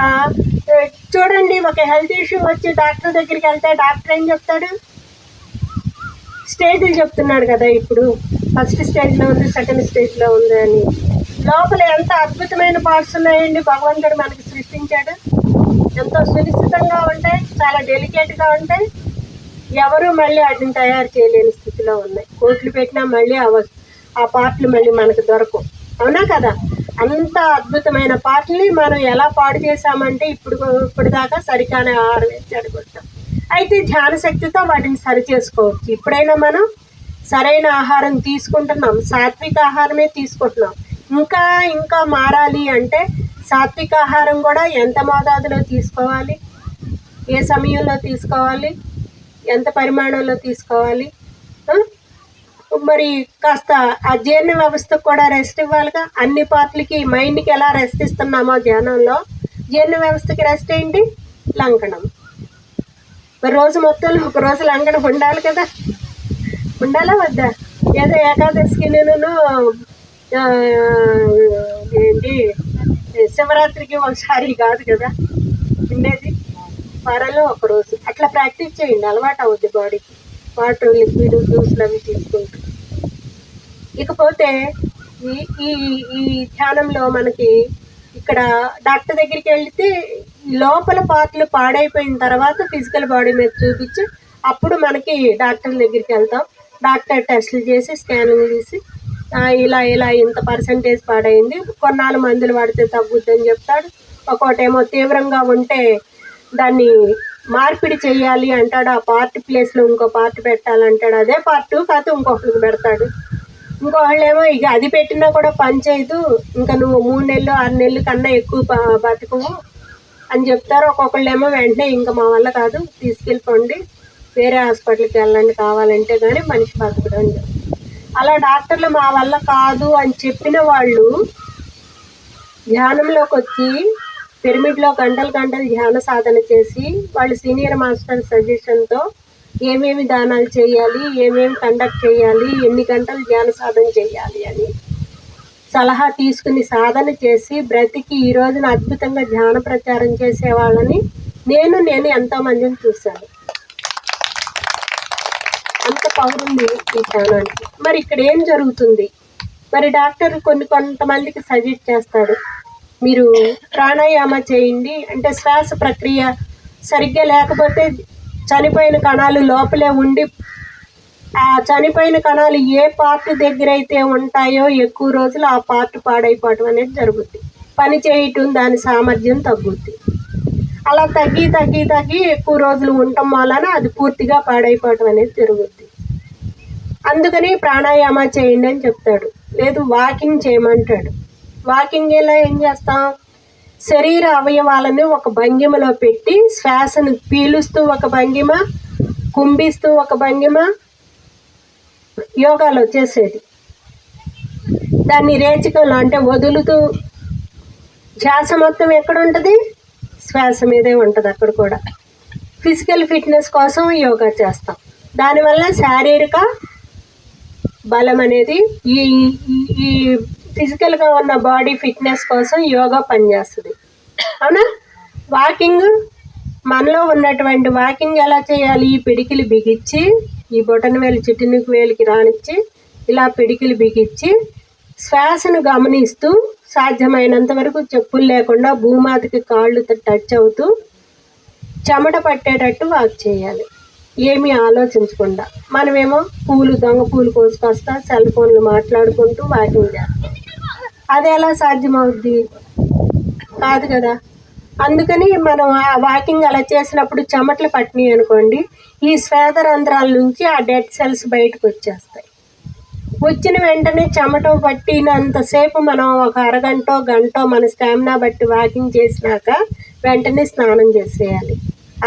చూడండి, ఒక హెల్త్ ఇష్యూ వచ్చి డాక్టర్ దగ్గరికి వెళ్తే డాక్టర్ ఏం చెప్తాడు? స్టేజ్లు చెప్తున్నాడు కదా. ఇప్పుడు ఫస్ట్ స్టేజ్లో ఉంది, సెకండ్ స్టేజ్లో ఉంది అని. లోపల ఎంత అద్భుతమైన పార్ట్స్ ఉన్నాయండి భగవంతుడు మనకి సృష్టించాడు. ఎంతో సునిశ్చితంగా ఉంటాయి, చాలా డెలికేట్గా ఉంటాయి. ఎవరు మళ్ళీ వాటిని తయారు చేయలేని స్థితిలో ఉన్నాయి. కోట్లు పెట్టినా మళ్ళీ ఆ పార్ట్లు మళ్ళీ మనకు దొరకవు, అవునా కదా? అంత అద్భుతమైన పార్ట్ని మనం ఎలా పాడు చేసామంటే ఇప్పటిదాకా సరికానే ఆహారం వేసి అడుగుతాం. అయితే ధ్యాన శక్తితో వాటిని సరి చేసుకోవచ్చు. ఇప్పుడైనా మనం సరైన ఆహారం తీసుకుంటున్నాం, సాత్విక ఆహారమే తీసుకుంటున్నాం. ఇంకా ఇంకా మారాలి అంటే సాత్విక ఆహారం కూడా ఎంత మోతాదులో తీసుకోవాలి, ఏ సమయంలో తీసుకోవాలి, ఎంత పరిమాణంలో తీసుకోవాలి, మరి కాస్త ఆ జీర్ణ వ్యవస్థకు కూడా రెస్ట్ ఇవ్వాలిగా. అన్ని పార్ట్లకి, మైండ్కి ఎలా రెస్ట్ ఇస్తున్నామో ధ్యానంలో జీర్ణ వ్యవస్థకి రెస్ట్ ఏంటి? లంకణం. మరి రోజు మొత్తంలో ఒక రోజు లంకణం ఉండాలి కదా, ఉండాలా వద్దా? ఏదో ఏకాదశికి నేను ఏంటి శివరాత్రికి ఒకసారి కాదు కదా ఉండేది, వారంలో ఒకరోజు అట్లా ప్రాక్టీస్ చేయండి, అలవాటు అవుద్ది బాడీకి. వాటర్, లిక్విడ్, జ్యూస్లు అవి తీసుకుంటూ. ఇకపోతే ఈ ఈ ధ్యానంలో మనకి ఇక్కడ డాక్టర్ దగ్గరికి వెళ్తే లోపల పార్ట్లు పాడైపోయిన తర్వాత ఫిజికల్ బాడీ మీద చూపించి అప్పుడు మనకి డాక్టర్ దగ్గరికి వెళ్తాం. డాక్టర్ టెస్టులు చేసి స్కానింగ్ తీసి ఇలా ఇంత పర్సంటేజ్ పాడైంది, కొన్నాళ్ళు మందులు వాడితే తగ్గుద్దని చెప్తాడు. ఒక్కోటేమో తీవ్రంగా ఉంటే దాన్ని మార్పిడి చెయ్యాలి అంటాడు, ఆ పార్ట్ ప్లేస్లో ఇంకో పార్ట్ పెట్టాలంటాడు. అదే పార్ట్ కాదు ఇంకొకరికి పెడతాడు. ఇంకొకళ్ళేమో ఇక అది పెట్టినా కూడా పని చేయదు, ఇంకా నువ్వు 3 నెలలు 6 నెలల కన్నా ఎక్కువ బతకవు అని చెప్తారు. ఒక్కొక్కళ్ళేమో వెంటనే ఇంకా మా వల్ల కాదు, తీసుకెళ్ళిపోండి, వేరే హాస్పిటల్కి వెళ్ళండి కావాలంటే, కానీ మనిషి బతకడం అని చెప్తారు. అలా డాక్టర్లు మా వల్ల కాదు అని చెప్పిన వాళ్ళు ధ్యానంలోకి వచ్చి పిరమిడ్లో గంటలు గంటలు ధ్యాన సాధన చేసి వాళ్ళు సీనియర్ మాస్టర్ సజెషన్తో ఏమేమి దానాలు చేయాలి, ఏమేమి కండక్ట్ చేయాలి, ఎన్ని గంటలు ధ్యాన సాధన చేయాలి అని సలహా తీసుకుని సాధన చేసి బ్రతికి ఈ రోజున అద్భుతంగా ధ్యాన ప్రచారం చేసే వాళ్ళని నేను ఎంతోమందిని చూశాను. అంత పవర్ ఉంది ఈ ధ్యానానికి. మరి ఇక్కడ ఏం జరుగుతుంది? మరి డాక్టర్ కొంతమందికి సజెస్ట్ చేస్తాడు, మీరు ప్రాణాయామ చేయండి అంటే శ్వాస ప్రక్రియ సరిగ్గా లేకపోతే చనిపోయిన కణాలు లోపలే ఉండి ఆ చనిపోయిన కణాలు ఏ పార్ట్ దగ్గర అయితే ఉంటాయో ఎక్కువ రోజులు ఆ పార్ట్ పాడైపోవటం అనేది జరుగుద్ది. పని చేయటం దాని సామర్థ్యం తగ్గుద్ది. అలా తగ్గి ఎక్కువ రోజులు ఉండటం వలన అది పూర్తిగా పాడైపోవటం అనేది జరుగుద్ది. అందుకని ప్రాణాయామ చేయండి అని చెప్తాడు. లేదు వాకింగ్ చేయమంటాడు. వాకింగ్ ఎలా ఏం చేస్తాం? శరీర అవయవాలను ఒక భంగిమలో పెట్టి శ్వాసను పీలుస్తూ ఒక భంగిమ, కుంభిస్తూ ఒక భంగిమ యోగాలో చేసేది. దాన్ని రేచకంలో అంటే వదులుతూ ధ్యాస మొత్తం ఎక్కడ ఉంటుంది? శ్వాస మీదే ఉంటుంది. అక్కడ కూడా ఫిజికల్ ఫిట్నెస్ కోసం యోగా చేస్తాం. దానివల్ల శారీరక బలం అనేది ఈ ఫిజికల్గా ఉన్న బాడీ ఫిట్నెస్ కోసం యోగా పనిచేస్తుంది, అవునా? వాకింగ్, మనలో ఉన్నటువంటి వాకింగ్ ఎలా చేయాలి? ఈ పిడికిలు బిగించి ఈ బొటన వేలు చిటినుకు వేలికి రానిచ్చి ఇలా పిడికిలు బిగించి శ్వాసను గమనిస్తూ సాధ్యమైనంత వరకు చెప్పులు లేకుండా భూమాతకి కాళ్ళు టచ్ అవుతూ చెమట పట్టేటట్టు వాక్ చేయాలి. ఏమీ ఆలోచించకుండా. మనమేమో దొంగ పూలు కోసుకొస్తా సెల్ ఫోన్లు మాట్లాడుకుంటూ వాకింగ్ చేస్తాం. అది ఎలా సాధ్యమవుద్ది? కాదు కదా. అందుకని మనం ఆ వాకింగ్ అలా చేసినప్పుడు చెమటలు పట్టినాయి అనుకోండి, ఈ శ్వేత రంధ్రాల నుంచి ఆ డెడ్ సెల్స్ బయటకు వచ్చేస్తాయి. వచ్చిన వెంటనే చెమట పట్టినంతసేపు మనం ఒక అరగంటో గంటో మన స్టామినా బట్టి వాకింగ్ చేసినాక వెంటనే స్నానం చేసేయాలి.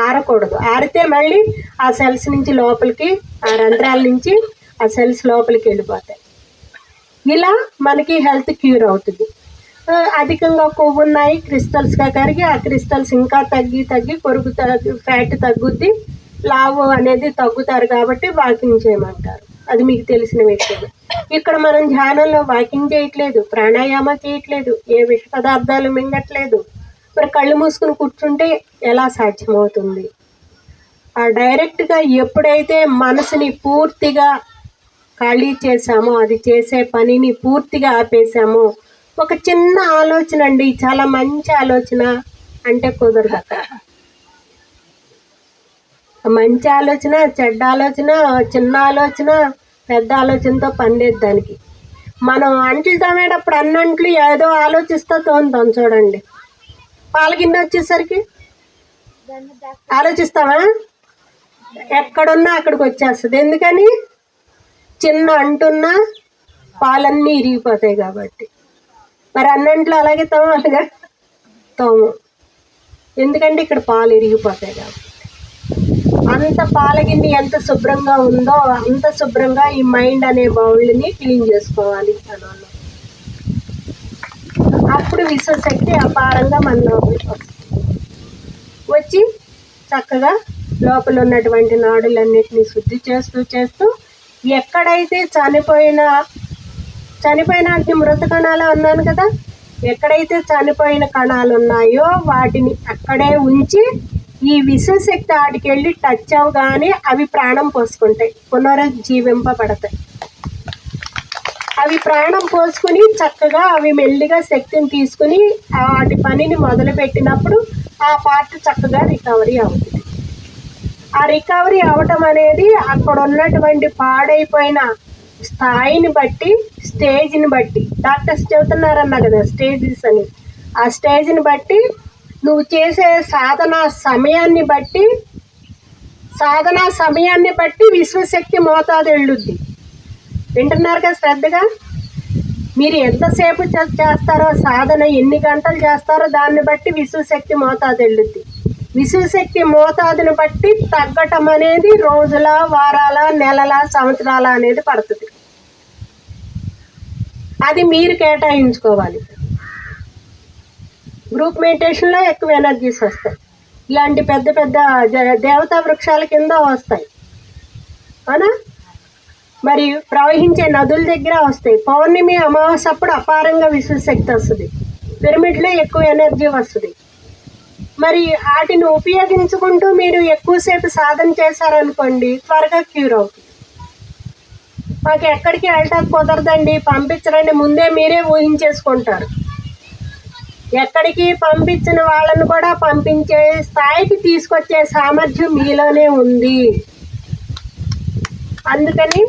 ఆరకూడదు. ఆరితే మళ్ళీ ఆ సెల్స్ నుంచి లోపలికి, ఆ రంధ్రాల నుంచి ఆ సెల్స్ లోపలికి వెళ్ళిపోతాయి. ఇలా మనకి హెల్త్ క్యూర్ అవుతుంది. అధికంగా కొవ్వు ఉన్నాయి క్రిస్టల్స్గా కరిగి, ఆ క్రిస్టల్స్ ఇంకా తగ్గి కొరుకు ఫ్యాట్ తగ్గుద్ది, లావు అనేది తగ్గుతారు. కాబట్టి వాకింగ్ చేయమంటారు. అది మీకు తెలిసిన విషయమే. ఇక్కడ మనం ధ్యానంలో వాకింగ్ చేయట్లేదు, ప్రాణాయామ చేయట్లేదు, ఏ విష పదార్థాలు మింగట్లేదు. మరి కళ్ళు మూసుకుని కూర్చుంటే ఎలా సాధ్యమవుతుంది? డైరెక్ట్గా ఎప్పుడైతే మనసుని పూర్తిగా ఖాళీ చేసామో, అది చేసే పనిని పూర్తిగా ఆపేసామో, ఒక చిన్న ఆలోచన అండి, చాలా మంచి ఆలోచన అంటే కుదరదు అక్కడ. మంచి ఆలోచన, చెడ్డ ఆలోచన, చిన్న ఆలోచన, పెద్ద ఆలోచనతో పని లేదు దానికి. మనం అంట్లు తోమేటప్పుడు అన్నంట్లు ఏదో ఆలోచిస్తా తోముతాం చూడండి. పాలగిన్నె వచ్చేసరికి ఆలోచిస్తావా? ఎక్కడున్నా అక్కడికి వచ్చేస్తుంది. ఎందుకని? చిన్న అంటున్నా పాలన్నీ ఇరిగిపోతాయి కాబట్టి. మరి అన్నంట్లో అలాగే తోమాలిగా, తోము. ఎందుకంటే ఇక్కడ పాలు ఇరిగిపోతాయి కాబట్టి. అంత పాలగిన్ని ఎంత శుభ్రంగా ఉందో అంత శుభ్రంగా ఈ మైండ్ అనే బౌల్ని క్లీన్ చేసుకోవాలి అన్నాను. అప్పుడు విశ్వశక్తి అపారంగా మన లోపలికి వచ్చి చక్కగా లోపల ఉన్నటువంటి నాడులన్నిటినీ శుద్ధి చేస్తూ ఎక్కడైతే చనిపోయిన మృత కణాలు అన్నాను కదా, ఎక్కడైతే చనిపోయిన కణాలు ఉన్నాయో వాటిని అక్కడే ఉంచి ఈ విశ్వశక్తి ఆడికి వెళ్ళి టచ్ అవగానే అవి ప్రాణం పోసుకుంటాయి, పునరుజ్జీవింపబడతాయి. అవి ప్రాణం పోసుకుని చక్కగా అవి మెల్లిగా శక్తిని తీసుకుని వాటి పనిని మొదలు పెట్టినప్పుడు ఆ పార్ట్ చక్కగా రికవరీ అవుతుంది. ఆ రికవరీ అవటం అనేది అక్కడ ఉన్నటువంటి పాడైపోయిన స్థాయిని బట్టి, స్టేజ్ని బట్టి, డాక్టర్స్ చెబుతున్నారన్నా కదా స్టేజెస్ అని, ఆ స్టేజ్ని బట్టి నువ్వు చేసే సాధన సమయాన్ని బట్టి విశ్వశక్తి మోతాదు వెళ్ళుద్ది. వింటున్నారు కదా శ్రద్ధగా? మీరు ఎంతసేపు చేస్తారో, సాధన ఎన్ని గంటలు చేస్తారో దాన్ని బట్టి విశ్వశక్తి మోతాదు వెళ్ళుద్ది. విశ్వశక్తి మోతాదుని బట్టి తగ్గటం అనేది రోజుల, వారాల, నెలల, సంవత్సరాల అనేది పడుతుంది. అది మీరు కేటాయించుకోవాలి. గ్రూప్ మెడిటేషన్లో ఎక్కువ ఎనర్జీస్ వస్తాయి. ఇలాంటి పెద్ద పెద్ద దేవతా వృక్షాల కింద వస్తాయి అవునా. మరి ప్రవహించే నదుల దగ్గర వస్తాయి. పౌర్ణమి, అమావాస్య అప్పుడు అపారంగా విశ్వశక్తి వస్తుంది. పిరమిడ్లో ఎక్కువ ఎనర్జీ వస్తుంది. మరి వాటిని ఉపయోగించుకుంటూ మీరు ఎక్కువసేపు సాధన చేశారనుకోండి, త్వరగా క్యూర్ అవుతుంది. మాకు ఎక్కడికి వెళ్ళటానికి కుదరదండి, పంపించరండి, ముందే మీరే ఊహించేసుకుంటారు. ఎక్కడికి పంపించిన వాళ్ళను కూడా పంపించే స్థాయికి తీసుకొచ్చే సామర్థ్యం మీలోనే ఉంది. అందుకని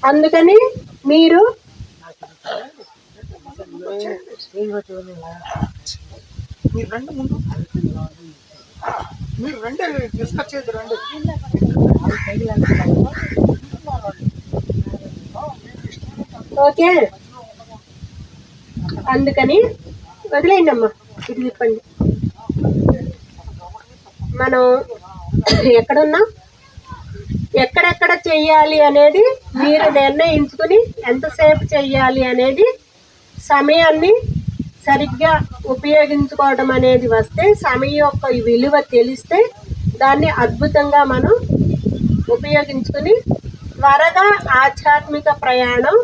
అందుకని మీరు డిస్కస్ చేద్దరు రండి. ఓకే, అందుకని వదిలేయండి అమ్మా, ఇది చెప్పండి. మనం ఎక్కడున్నా, ఎక్కడెక్కడ చెయ్యాలి అనేది మీరు నిర్ణయించుకుని ఎంతసేపు చెయ్యాలి అనేది సమయాన్ని సరిగ్గా ఉపయోగించుకోవడం అనేది వస్తే, సమయం యొక్క విలువ తెలిస్తే దాన్ని అద్భుతంగా మనం ఉపయోగించుకుని త్వరగా ఆధ్యాత్మిక ప్రయాణం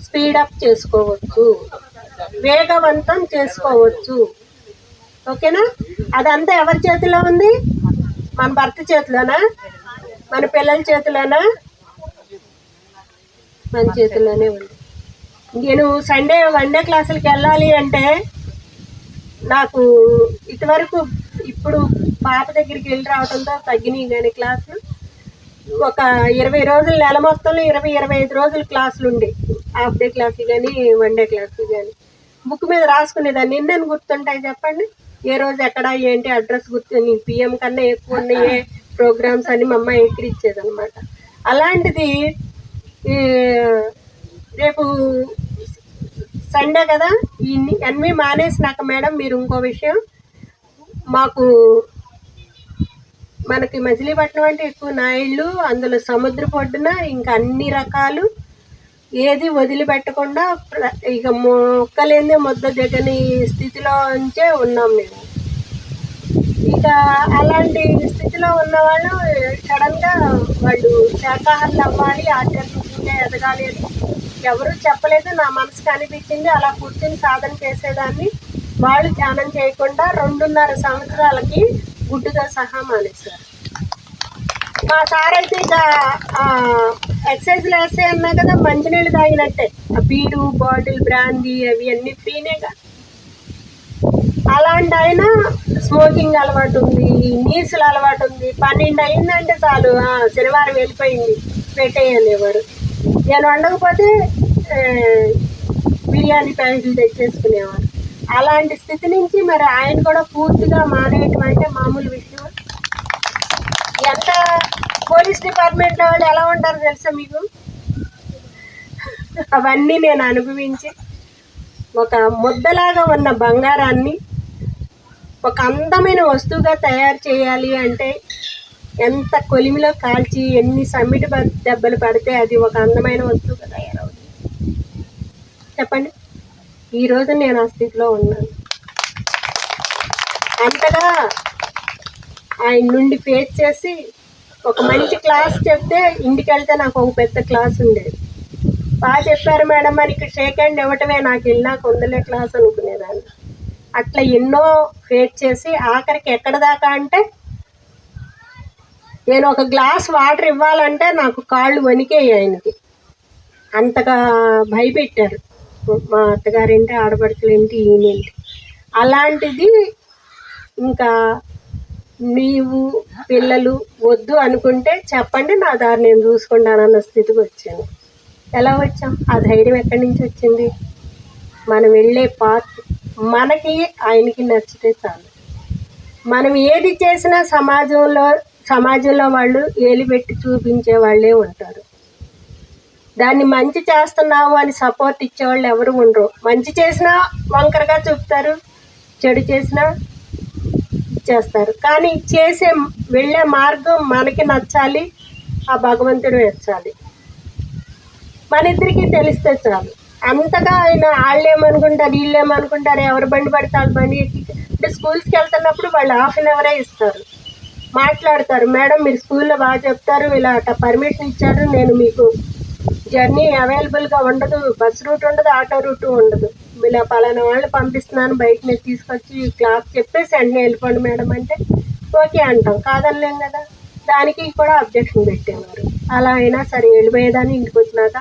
స్పీడప్ చేసుకోవచ్చు, వేగవంతం చేసుకోవచ్చు. ఓకేనా? అదంతా ఎవరి చేతిలో ఉంది? మన భర్త చేతిలోనా? మన పిల్లల చేతిలోనా? మన చేతిలోనే ఉంది. నేను సండే వన్ డే క్లాసులకి వెళ్ళాలి అంటే నాకు ఇటువరకు ఇప్పుడు పాప దగ్గరికి వెళ్ళి రావడంతో తగ్గినాయి కానీ క్లాసులు ఒక 20 రోజులు నెల మొత్తంలో 25 రోజులు క్లాసులు ఉండే హాఫ్ డే క్లాసులు కానీ వన్ డే క్లాసులు కానీ బుక్ మీద రాసుకునేదాన్ని నిన్నని గుర్తుంటాయి చెప్పండి ఏ రోజు ఎక్కడ ఏంటి అడ్రస్ గుర్తు పిఎం కన్నా ఎక్కువ ఉన్నాయి ప్రోగ్రామ్స్ అని మా అమ్మ ఎక్కిరిచ్చేది అనమాట. అలాంటిది రేపు సండే కదా అన్నీ మానేసినాక మేడం మీరు ఇంకో విషయం మనకి మచిలీపట్నం అంటే ఎక్కువ నాయుళ్ళు అందులో సముద్ర పొడ్డున ఇంకా అన్ని రకాలు ఏది వదిలిపెట్టకుండా ఇక మొక్కలేందే ముద్ద దిగని స్థితిలో ఉంచే ఉన్నాం మేము. ఇక అలాంటి స్థితిలో ఉన్నవాళ్ళు సడన్గా వాళ్ళు శాకాహారులు అవ్వాలి ఆధ్యాత్మికంగా ఎదగాలి అని ఎవరు చెప్పలేదు. నా మనసుకు అనిపించింది అలా కూర్చొని సాధన చేసేదాన్ని. వాళ్ళు ధ్యానం చేయకుండా 2.5 సంవత్సరాలకి గుడ్డుతో సహా మానేశారు. మా సార్ అయితే ఇక ఎక్సర్సైజ్లు వేస్తే అన్నా కదా మంచినీళ్ళు తాగినట్టే ఆ బీడు బాటిల్ బ్రాందీ అవి అన్నీ ఫ్రీనేగా. అలాంటి ఆయన స్మోకింగ్ అలవాటు ఉంది, నీసులు అలవాటు ఉంది. 12 అయిందంటే చాలు శనివారం వెళ్ళిపోయింది పెట్టేయనేవారు. నేను వండకపోతే బిర్యానీ ప్యాకెట్లు తెచ్చేసుకునేవారు. అలాంటి స్థితి నుంచి మరి ఆయన కూడా పూర్తిగా మానేయటం అంటే మామూలు విషయం. ఎంత పోలీస్ డిపార్ట్మెంట్లో వాళ్ళు ఎలా ఉంటారో తెలుసా మీకు? అవన్నీ నేను అనుభవించి ఒక ముద్దలాగా ఉన్న బంగారాన్ని ఒక అందమైన వస్తువుగా తయారు చేయాలి అంటే ఎంత కొలిమిలో కాల్చి ఎన్ని సమ్మిటి దెబ్బలు పడితే అది ఒక అందమైన వస్తువుగా తయారవుతుంది చెప్పండి. ఈరోజు నేను ఆ స్థితిలో ఉన్నాను. అంతగా ఆయన నుండి ఫేస్ చేసి ఒక మంచి క్లాస్ చెప్తే ఇంటికి వెళ్తే నాకు ఒక పెద్ద క్లాస్ ఉండేది. బాగా చెప్పారు మేడం అని ఇక్కడ షేక్ హ్యాండ్ ఇవ్వటమే నాకు వెళ్ళాక ఉందలే క్లాస్ అనుకునేదాన్ని. అట్లా ఎన్నో ఫేస్ చేసి ఆఖరికి ఎక్కడ దాకా అంటే నేను ఒక గ్లాస్ వాటర్ ఇవ్వాలంటే నాకు కాళ్ళు వణికేయి ఆయనకి. అంతగా భయపెట్టారు మా అత్తగారేంటి ఆడపడుచులేంటి ఈయనేంటి. అలాంటిది ఇంకా నీవు పిల్లలు వద్దు అనుకుంటే చెప్పండి నా దారి నేను చూసుకుంటానన్న స్థితికి వచ్చాను. ఎలా వచ్చాం? ఆ ధైర్యం ఎక్కడి నుంచి వచ్చింది? మనం వెళ్ళే పాత్ మనకి ఆయనకి నచ్చితే చాలు. మనం ఏది చేసినా సమాజంలో వాళ్ళు ఏలిపెట్టి చూపించే వాళ్ళే ఉంటారు. దాన్ని మంచి చేస్తున్నావు అని సపోర్ట్ ఇచ్చేవాళ్ళు ఎవరు ఉండరు. మంచి చేసినా వంకరగా చూపుతారు, చెడు చేసినా ఇచ్చేస్తారు. కానీ వెళ్ళే మార్గం మనకి నచ్చాలి, ఆ భగవంతుడు నచ్చాలి. మన ఇద్దరికి తెలిస్తే చాలు. అంతగా ఆయన వాళ్ళేమనుకుంటారు వీళ్ళేమనుకుంటారు ఎవరు బండి పడితే వాళ్ళ బండి అంటే స్కూల్స్కి వెళ్తున్నప్పుడు వాళ్ళు ½ ఇస్తారు, మాట్లాడతారు. మేడం మీరు స్కూల్లో బాగా చెప్తారు, ఇలా పర్మిషన్ ఇచ్చారు, నేను మీకు జర్నీ అవైలబుల్గా ఉండదు, బస్ రూట్ ఉండదు, ఆటో రూట్ ఉండదు, ఇలా పలానా వాళ్ళు పంపిస్తున్నాను బయట మీద తీసుకొచ్చి క్లాస్ చెప్పేసి వెంటనే వెళ్ళిపోండి మేడం అంటే ఓకే అంటాం, కాదనలేం కదా. దానికి కూడా అబ్జెక్షన్ పెట్టేవారు. అలా అయినా సరే వెళ్ళిపోయేదాన్ని. ఇంటికి వచ్చినాక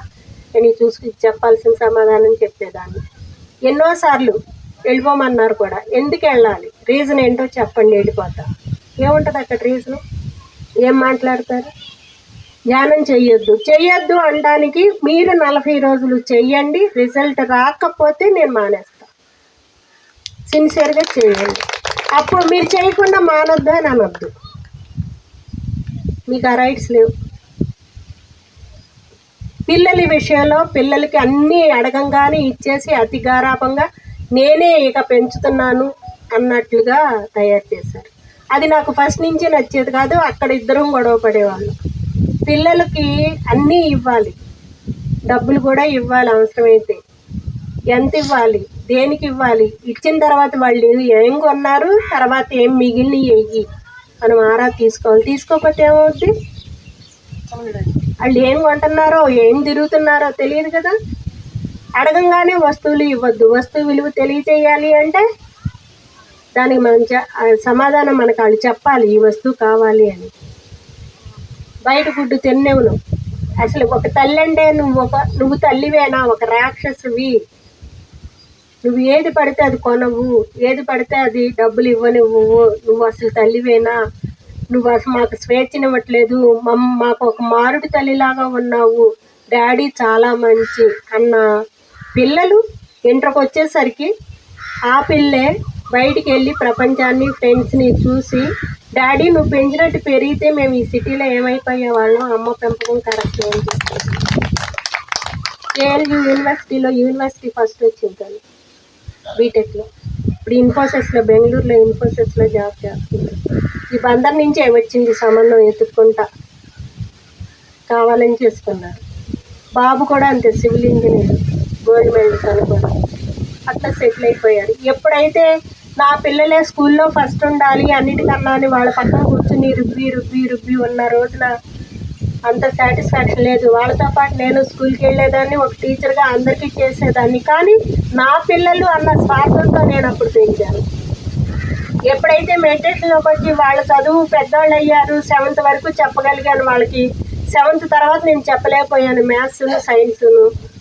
నేను చూసుకు చెప్పాల్సిన సమాధానం చెప్పేదాన్ని. ఎన్నోసార్లు వెళ్ళిపోమన్నారు కూడా. ఎందుకు వెళ్ళాలి, రీజన్ ఏంటో చెప్పండి, వెళ్ళిపోతా. ఏముంటుంది అక్కడ రీజను? ఏం మాట్లాడతారు? ధ్యానం చెయ్యొద్దు అనడానికి మీరు 40 రోజులు చెయ్యండి, రిజల్ట్ రాకపోతే నేను మానేస్తా. సిన్సియర్గా చేయండి. అప్పుడు మీరు చేయకుండా మానొద్దు అని అనొద్దు. మీకు ఆ రైట్స్ లేవు. పిల్లల విషయంలో పిల్లలకి అన్నీ అడగంగానే ఇచ్చేసి అతి గారాభంగా నేనే ఇక పెంచుతున్నాను అన్నట్లుగా తయారు చేశారు. అది నాకు ఫస్ట్ నుంచి నచ్చేది కాదు. అక్కడ ఇద్దరం గొడవ పడేవాళ్ళు. పిల్లలకి అన్నీ ఇవ్వాలి, డబ్బులు కూడా ఇవ్వాలి, అవసరమైతే ఎంత ఇవ్వాలి, దేనికి ఇవ్వాలి, ఇచ్చిన తర్వాత వాళ్ళు ఏం కొన్నారు, తర్వాత ఏం మిగిలిన వెయ్యి మనం ఆరా తీసుకోవాలి. తీసుకోకపోతే ఏమవుద్ది? వాళ్ళు ఏం కొంటున్నారో ఏం తిరుగుతున్నారో తెలియదు కదా. అడగంగానే వస్తువులు ఇవ్వద్దు. వస్తువు విలువ తెలియచేయాలి అంటే దానికి మంచి సమాధానం మనకు వాళ్ళు చెప్పాలి, ఈ వస్తువు కావాలి అని. బయట ఫుడ్ తిన్నేవును, అసలు ఒక తల్లి అంటే నువ్వు తల్లివేనా, ఒక రాక్షసువి. నువ్వు ఏది పడితే అది కొనవు, ఏది పడితే అది డబ్బులు ఇవ్వనివ్వు. నువ్వు అసలు తల్లివేనా, నువ్వు అసలు మాకు స్వేచ్ఛనివ్వట్లేదు, మాకు ఒక మారుడి తల్లిలాగా ఉన్నావు, డాడీ చాలా మంచి అన్న పిల్లలు ఇంటర్కి వచ్చేసరికి ఆ పిల్లే బయటికి వెళ్ళి ప్రపంచాన్ని, ఫ్రెండ్స్ని చూసి, డాడీ నువ్వు పెంచినట్టు పెరిగితే మేము ఈ సిటీలో ఏమైపోయే వాళ్ళం, అమ్మ పెంపకం కరెక్ట్ అని చెప్పి కేఎల్యూ యూనివర్సిటీ ఫస్ట్ వచ్చింది తను బీటెక్లో. ఇప్పుడు ఇన్ఫోసిస్లో, బెంగళూరులో ఇన్ఫోసిస్లో జాబ్ చేస్తుంది. ఈ బందర్ నుంచే వచ్చింది సంబంధం ఎత్తుక్కుంటా, కావాలని చేసుకున్నారు. బాబు కూడా అంతే, సివిల్ ఇంజనీర్, గోల్డ్ మెడల్ తను కూడా. అట్లా సెటిల్ అయిపోయారు. ఎప్పుడైతే నా పిల్లలే స్కూల్లో ఫస్ట్ ఉండాలి అన్నిటికన్నా అని వాళ్ళ పక్కన కూర్చుని రుబ్బి ఉన్న రోజున అంత సాటిస్ఫాక్షన్ లేదు. వాళ్ళతో పాటు నేను స్కూల్కి వెళ్ళేదాన్ని, ఒక టీచర్గా అందరికీ చేసేదాన్ని. కానీ నా పిల్లలు అన్న స్వార్థంతో నేను అప్పుడు పెంచాను. ఎప్పుడైతే మెడిటేషన్లోకి వచ్చి వాళ్ళ చదువు పెద్దవాళ్ళు అయ్యారు, 7th వరకు చెప్పగలిగాను వాళ్ళకి. 7th తర్వాత నేను చెప్పలేకపోయాను, మ్యాథ్స్ను సైన్స్ను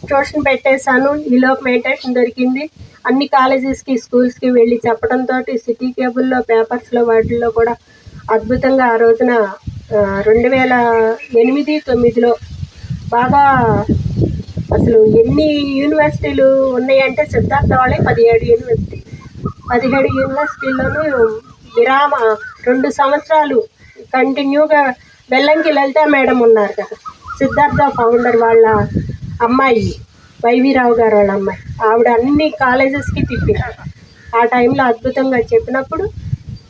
ట్యూషన్ పెట్టేశాను. ఈలోపు మెడిటేషన్ దొరికింది. అన్ని కాలేజెస్కి, స్కూల్స్కి వెళ్ళి చెప్పడంతో సిటీ కేబుల్లో, పేపర్స్లో, వాటిల్లో కూడా అద్భుతంగా ఆ రోజున 2008-9లో బాగా అసలు ఎన్ని యూనివర్సిటీలు ఉన్నాయంటే సిద్ధార్థ వాళ్ళే 17 యూనివర్సిటీల్లోనూ 2 సంవత్సరాలు కంటిన్యూగా వెల్లంకి లలిత మేడం ఉన్నారు కదా, సిద్ధార్థ ఫౌండర్ వాళ్ళ అమ్మాయి, వైవీరావు గారు వాళ్ళ అమ్మాయి, ఆవిడ అన్ని కాలేజెస్కి తిప్పారు. ఆ టైంలో అద్భుతంగా చెప్పినప్పుడు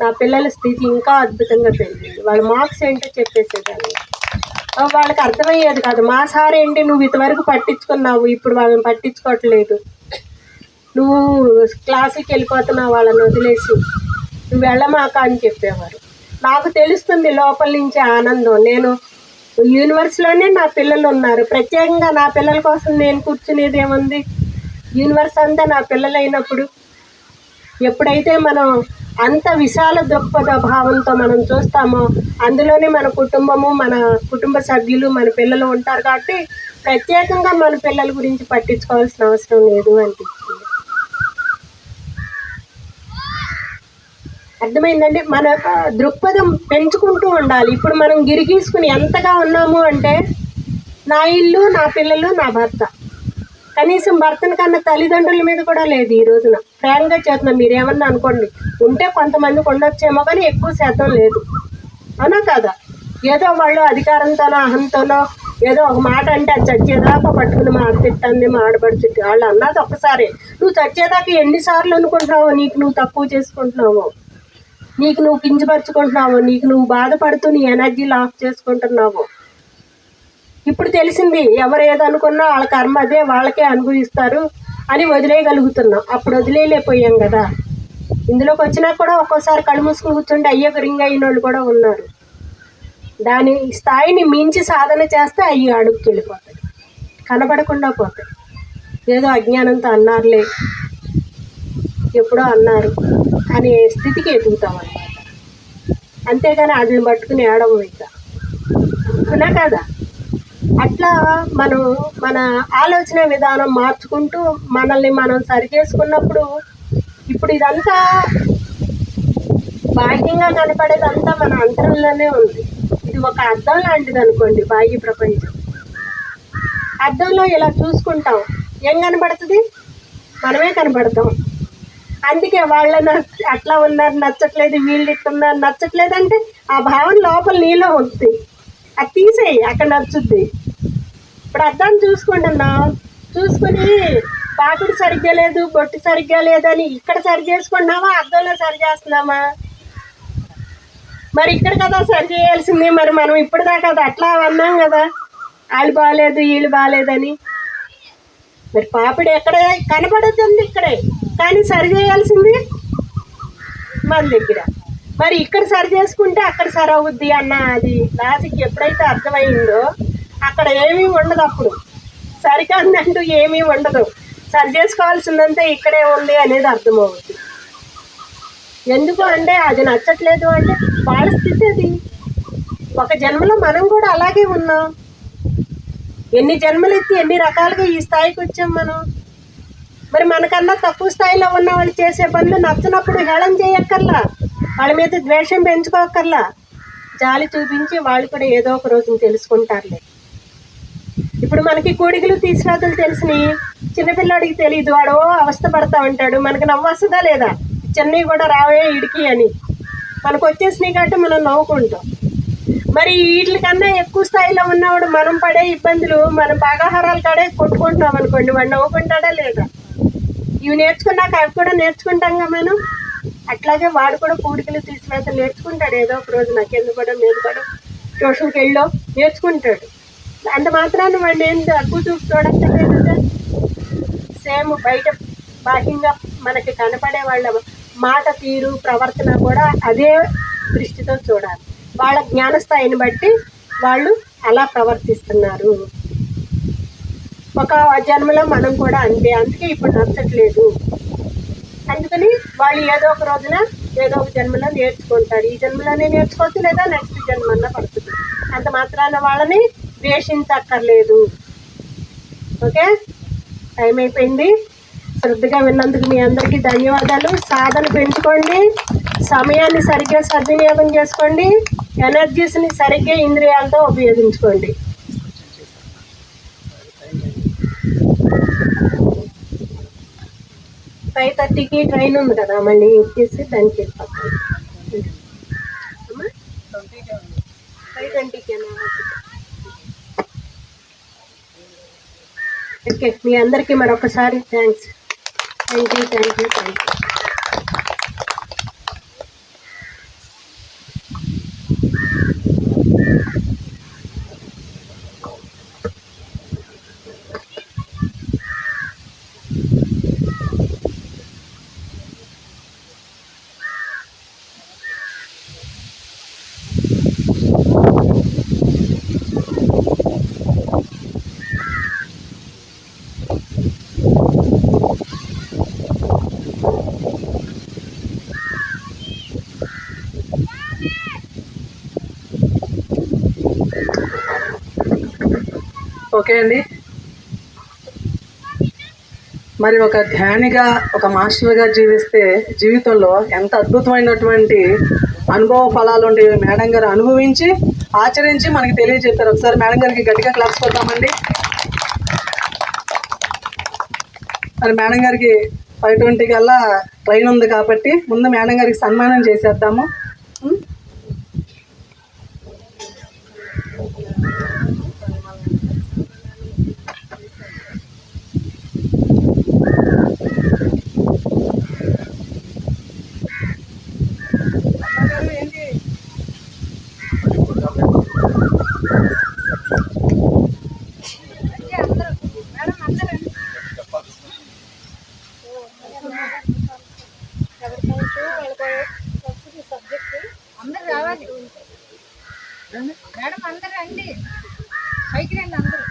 నా పిల్లల స్థితి ఇంకా అద్భుతంగా పెరిగింది. వాళ్ళ మార్క్స్ ఏంటో చెప్పేసేదాన్ని. వాళ్ళకి అర్థమయ్యేది కాదు. మా సార్ ఏంటి, నువ్వు ఇంతవరకు పట్టించుకున్నావు, ఇప్పుడు వాళ్ళని పట్టించుకోవట్లేదు, నువ్వు క్లాసుకి వెళ్ళిపోతున్నావు వాళ్ళని వదిలేసి, నువ్వు వెళ్ళమాక అని చెప్పేవారు. నాకు తెలుస్తుంది లోపల నుంచి ఆనందం. నేను యూనివర్స్లోనే నా పిల్లలు ఉన్నారు, ప్రత్యేకంగా నా పిల్లల కోసం నేను కూర్చునేది ఏముంది, యూనివర్స్ అంతా నా పిల్లలు అయినప్పుడు. ఎప్పుడైతే మనం అంత విశాల దృక్పథ భావంతో మనం చూస్తామో అందులోనే మన కుటుంబము, మన కుటుంబ సభ్యులు, మన పిల్లలు ఉంటారు. కాబట్టి ప్రత్యేకంగా మన పిల్లల గురించి పట్టించుకోవాల్సిన అవసరం లేదు అనిపించింది. అర్థమైందండి? మన దృక్పథం పెంచుకుంటూ ఉండాలి. ఇప్పుడు మనం గిరిగీసుకుని ఎంతగా ఉన్నాము అంటే, నా ఇల్లు, నా పిల్లలు, నా భర్త, కనీసం భర్తని కన్నా తల్లిదండ్రుల మీద కూడా లేదు ఈ రోజున. ఫ్రాంక్గా చేస్తున్నాం, మీరేమన్నా అనుకోండి, ఉంటే కొంతమందికి ఉండొచ్చేమో కానీ ఎక్కువ శాతం లేదు, అవునా కదా? ఏదో వాళ్ళు అధికారంతోనో అహంతోనో ఏదో ఒక మాట అంటే అది చచ్చేదాకా పట్టుకుని మా తిట్టండి, మా ఆడబడి తిట్టి, వాళ్ళు అన్నది ఒక్కసారి. నువ్వు చచ్చేదాకా ఎన్నిసార్లు అనుకుంటున్నావో, నీకు నువ్వు తక్కువ చేసుకుంటున్నావో, నీకు నువ్వు కించపరుచుకుంటున్నావు, నీకు నువ్వు బాధపడుతూ నీ ఎనర్జీ లాస్ చేసుకుంటున్నావు. ఇప్పుడు తెలిసింది, ఎవరు ఏదనుకున్నా వాళ్ళ కర్మ అదే, వాళ్ళకే అనుభవిస్తారు అని వదిలేయగలుగుతున్నాం. అప్పుడు వదిలేయలేకపోయాం కదా. ఇందులోకి వచ్చినా కూడా ఒక్కోసారి కళ్ళు మూసుకుని కూర్చుంటే అయ్యకు రింగ్ అయిన వాళ్ళు కూడా ఉన్నారు. దాని స్థాయిని మించి సాధన చేస్తే అయ్యి అడుగుకి వెళ్ళిపోతాయి, కనబడకుండా పోతాయి. ఏదో అజ్ఞానంతో అన్నారులే, ఎప్పుడో అన్నారు అనే స్థితికి ఎదుగుతాం అన్నమాట. అంతేగాని వాటిని పట్టుకుని ఏడవం ఇంకా, అవునా కదా? అట్లా మనం మన ఆలోచన విధానం మార్చుకుంటూ మనల్ని మనం సరి చేసుకున్నప్పుడు, ఇప్పుడు ఇదంతా బాహ్యంగా కనపడేదంతా మన అంతరంలోనే ఉంది. ఇది ఒక అద్దం లాంటిది అనుకోండి, బాహ్య ప్రపంచం. అద్దంలో ఇలా చూసుకుంటాం, ఏం కనబడుతుంది? మనమే కనబడతాం. అందుకే వాళ్ళని అట్లా ఉన్నారు నచ్చట్లేదు, వీళ్ళు ఇట్టున్నారు నచ్చట్లేదు అంటే ఆ భావన లోపల నీలో ఉంది, అది తీసేయి, అక్కడ నచ్చుద్ది. ఇప్పుడు అద్దాన్ని చూసుకుంటున్నాం, చూసుకుని పాకుడు సరిగ్గా లేదు, బొట్టు సరిగ్గా లేదని ఇక్కడ సరి చేసుకుంటున్నామా, అద్దంలో సరి చేస్తున్నామా? మరి ఇక్కడ కదా సరి చేయాల్సింది. మరి మనం ఇప్పటిదాకా అది అట్లా అన్నాం కదా, వాళ్ళు బాగాలేదు వీళ్ళు బాగాలేదని. మరి పాపిడి ఎక్కడే కనపడుతుంది, ఇక్కడే, కానీ సరి చేయాల్సింది మన దగ్గర. మరి ఇక్కడ సరి చేసుకుంటే అక్కడ సరి అవుద్ది అన్న అది లాజిక్ ఎప్పుడైతే అర్థమైందో అక్కడ ఏమీ ఉండదు. అప్పుడు సరికాదంటూ ఏమీ ఉండదు, సరి చేసుకోవాల్సిందంతా ఇక్కడే ఉంది అనేది అర్థమవుతుంది. ఎందుకు అంటే అది నచ్చట్లేదు అంటే వాళ్ళ స్థితి అది. ఒక జన్మలో మనం కూడా అలాగే ఉన్నాం. ఎన్ని జన్మలు ఎత్తి ఎన్ని రకాలుగా ఈ స్థాయికి వచ్చాం మనం. మరి మనకన్నా తక్కువ స్థాయిలో ఉన్న వాళ్ళు చేసే పనులు నచ్చినప్పుడు హేళన చేయక్కర్లా, వాళ్ళ మీద ద్వేషం పెంచుకోకర్లా, జాలి చూపించి వాళ్ళు కూడా ఏదో ఒక రోజున తెలుసుకుంటారులే. ఇప్పుడు మనకి కూడికలు తీసిరాతలు తెలిసినవి, చిన్నపిల్లాడికి తెలియదు, వాడు అవస్థ పడతా ఉంటాడు. మనకు నవ్వు వస్తుందా లేదా, చిన్నవి కూడా రావే ఇడికి అని. మనకు వచ్చేసినాయి కాబట్టి మనం నవ్వుకుంటాం. మరి వీటికన్నా ఎక్కువ స్థాయిలో ఉన్నవాడు మనం పడే ఇబ్బందులు మనం పాకాహారాల కాడే కొట్టుకుంటున్నాం అనుకోండి, వాడు నవ్వుకుంటాడా లేదా? ఇవి నేర్చుకున్నాక అవి కూడా నేర్చుకుంటాంగా మనం. అట్లాగే వాడు కూడా కూడికలు తీసుకురాత నేర్చుకుంటాడు ఏదో ఒక రోజు. నాకెందుకు కూడా మీద కూడా ట్యూషన్కి వెళ్ళో నేర్చుకుంటాడు. అంత మాత్రాన్ని వాడిని ఏం తక్కువ చూపు చూడక్కర్లేదు. సేమ్ బయట బాహ్యంగా మనకి కనపడే వాళ్ళ మాట తీరు ప్రవర్తన కూడా అదే దృష్టితో చూడాలి. వాళ్ళ జ్ఞానస్థాయిని బట్టి వాళ్ళు అలా ప్రవర్తిస్తున్నారు. ఒక జన్మలో మనం కూడా అంతే, అందుకే ఇప్పుడు నచ్చట్లేదు. అందుకని వాళ్ళు ఏదో ఒక రోజున ఏదో ఒక జన్మలో నేర్చుకుంటారు. ఈ జన్మలోనే నేర్చుకోవచ్చు, లేదా నెక్స్ట్ జన్మల్లో పడుతుంది. అంత మాత్రాన వాళ్ళని ద్వేషించక్కర్లేదు. ఓకే, టైం అయిపోయింది. శ్రద్ధగా విన్నందుకు మీ అందరికీ ధన్యవాదాలు. సాధన పెంచుకోండి, సమయాన్ని సరిగ్గా సద్వినియోగం చేసుకోండి, ఎనర్జీస్ని సరిగ్గా ఇంద్రియాలతో ఉపయోగించుకోండి. 5:30కి ట్రైన్ ఉంది కదా, మళ్ళీ ఎక్కేసి దానికి వెళ్ళిపోతాం. 5:20కేనా? ఓకే, మీ అందరికీ మరొకసారి థ్యాంక్స్. Thank you. ఓకే అండి, మరి ఒక ధ్యానిగా ఒక మాస్టర్గా జీవిస్తే జీవితంలో ఎంత అద్భుతమైనటువంటి అనుభవ ఫలాలు ఉంటాయి మేడం గారు అనుభవించి ఆచరించి మనకి తెలియజెప్పారు. ఒకసారి మేడం గారికి గట్టిగా క్లాస్ కొడదామండి. మరి మేడం గారికి 5:20 కల్లా ట్రైన్ ఉంది కాబట్టి ముందు మేడం గారికి సన్మానం చేసేద్దాము. మేడం అందరూ రండి, పైకి రండి అందరూ.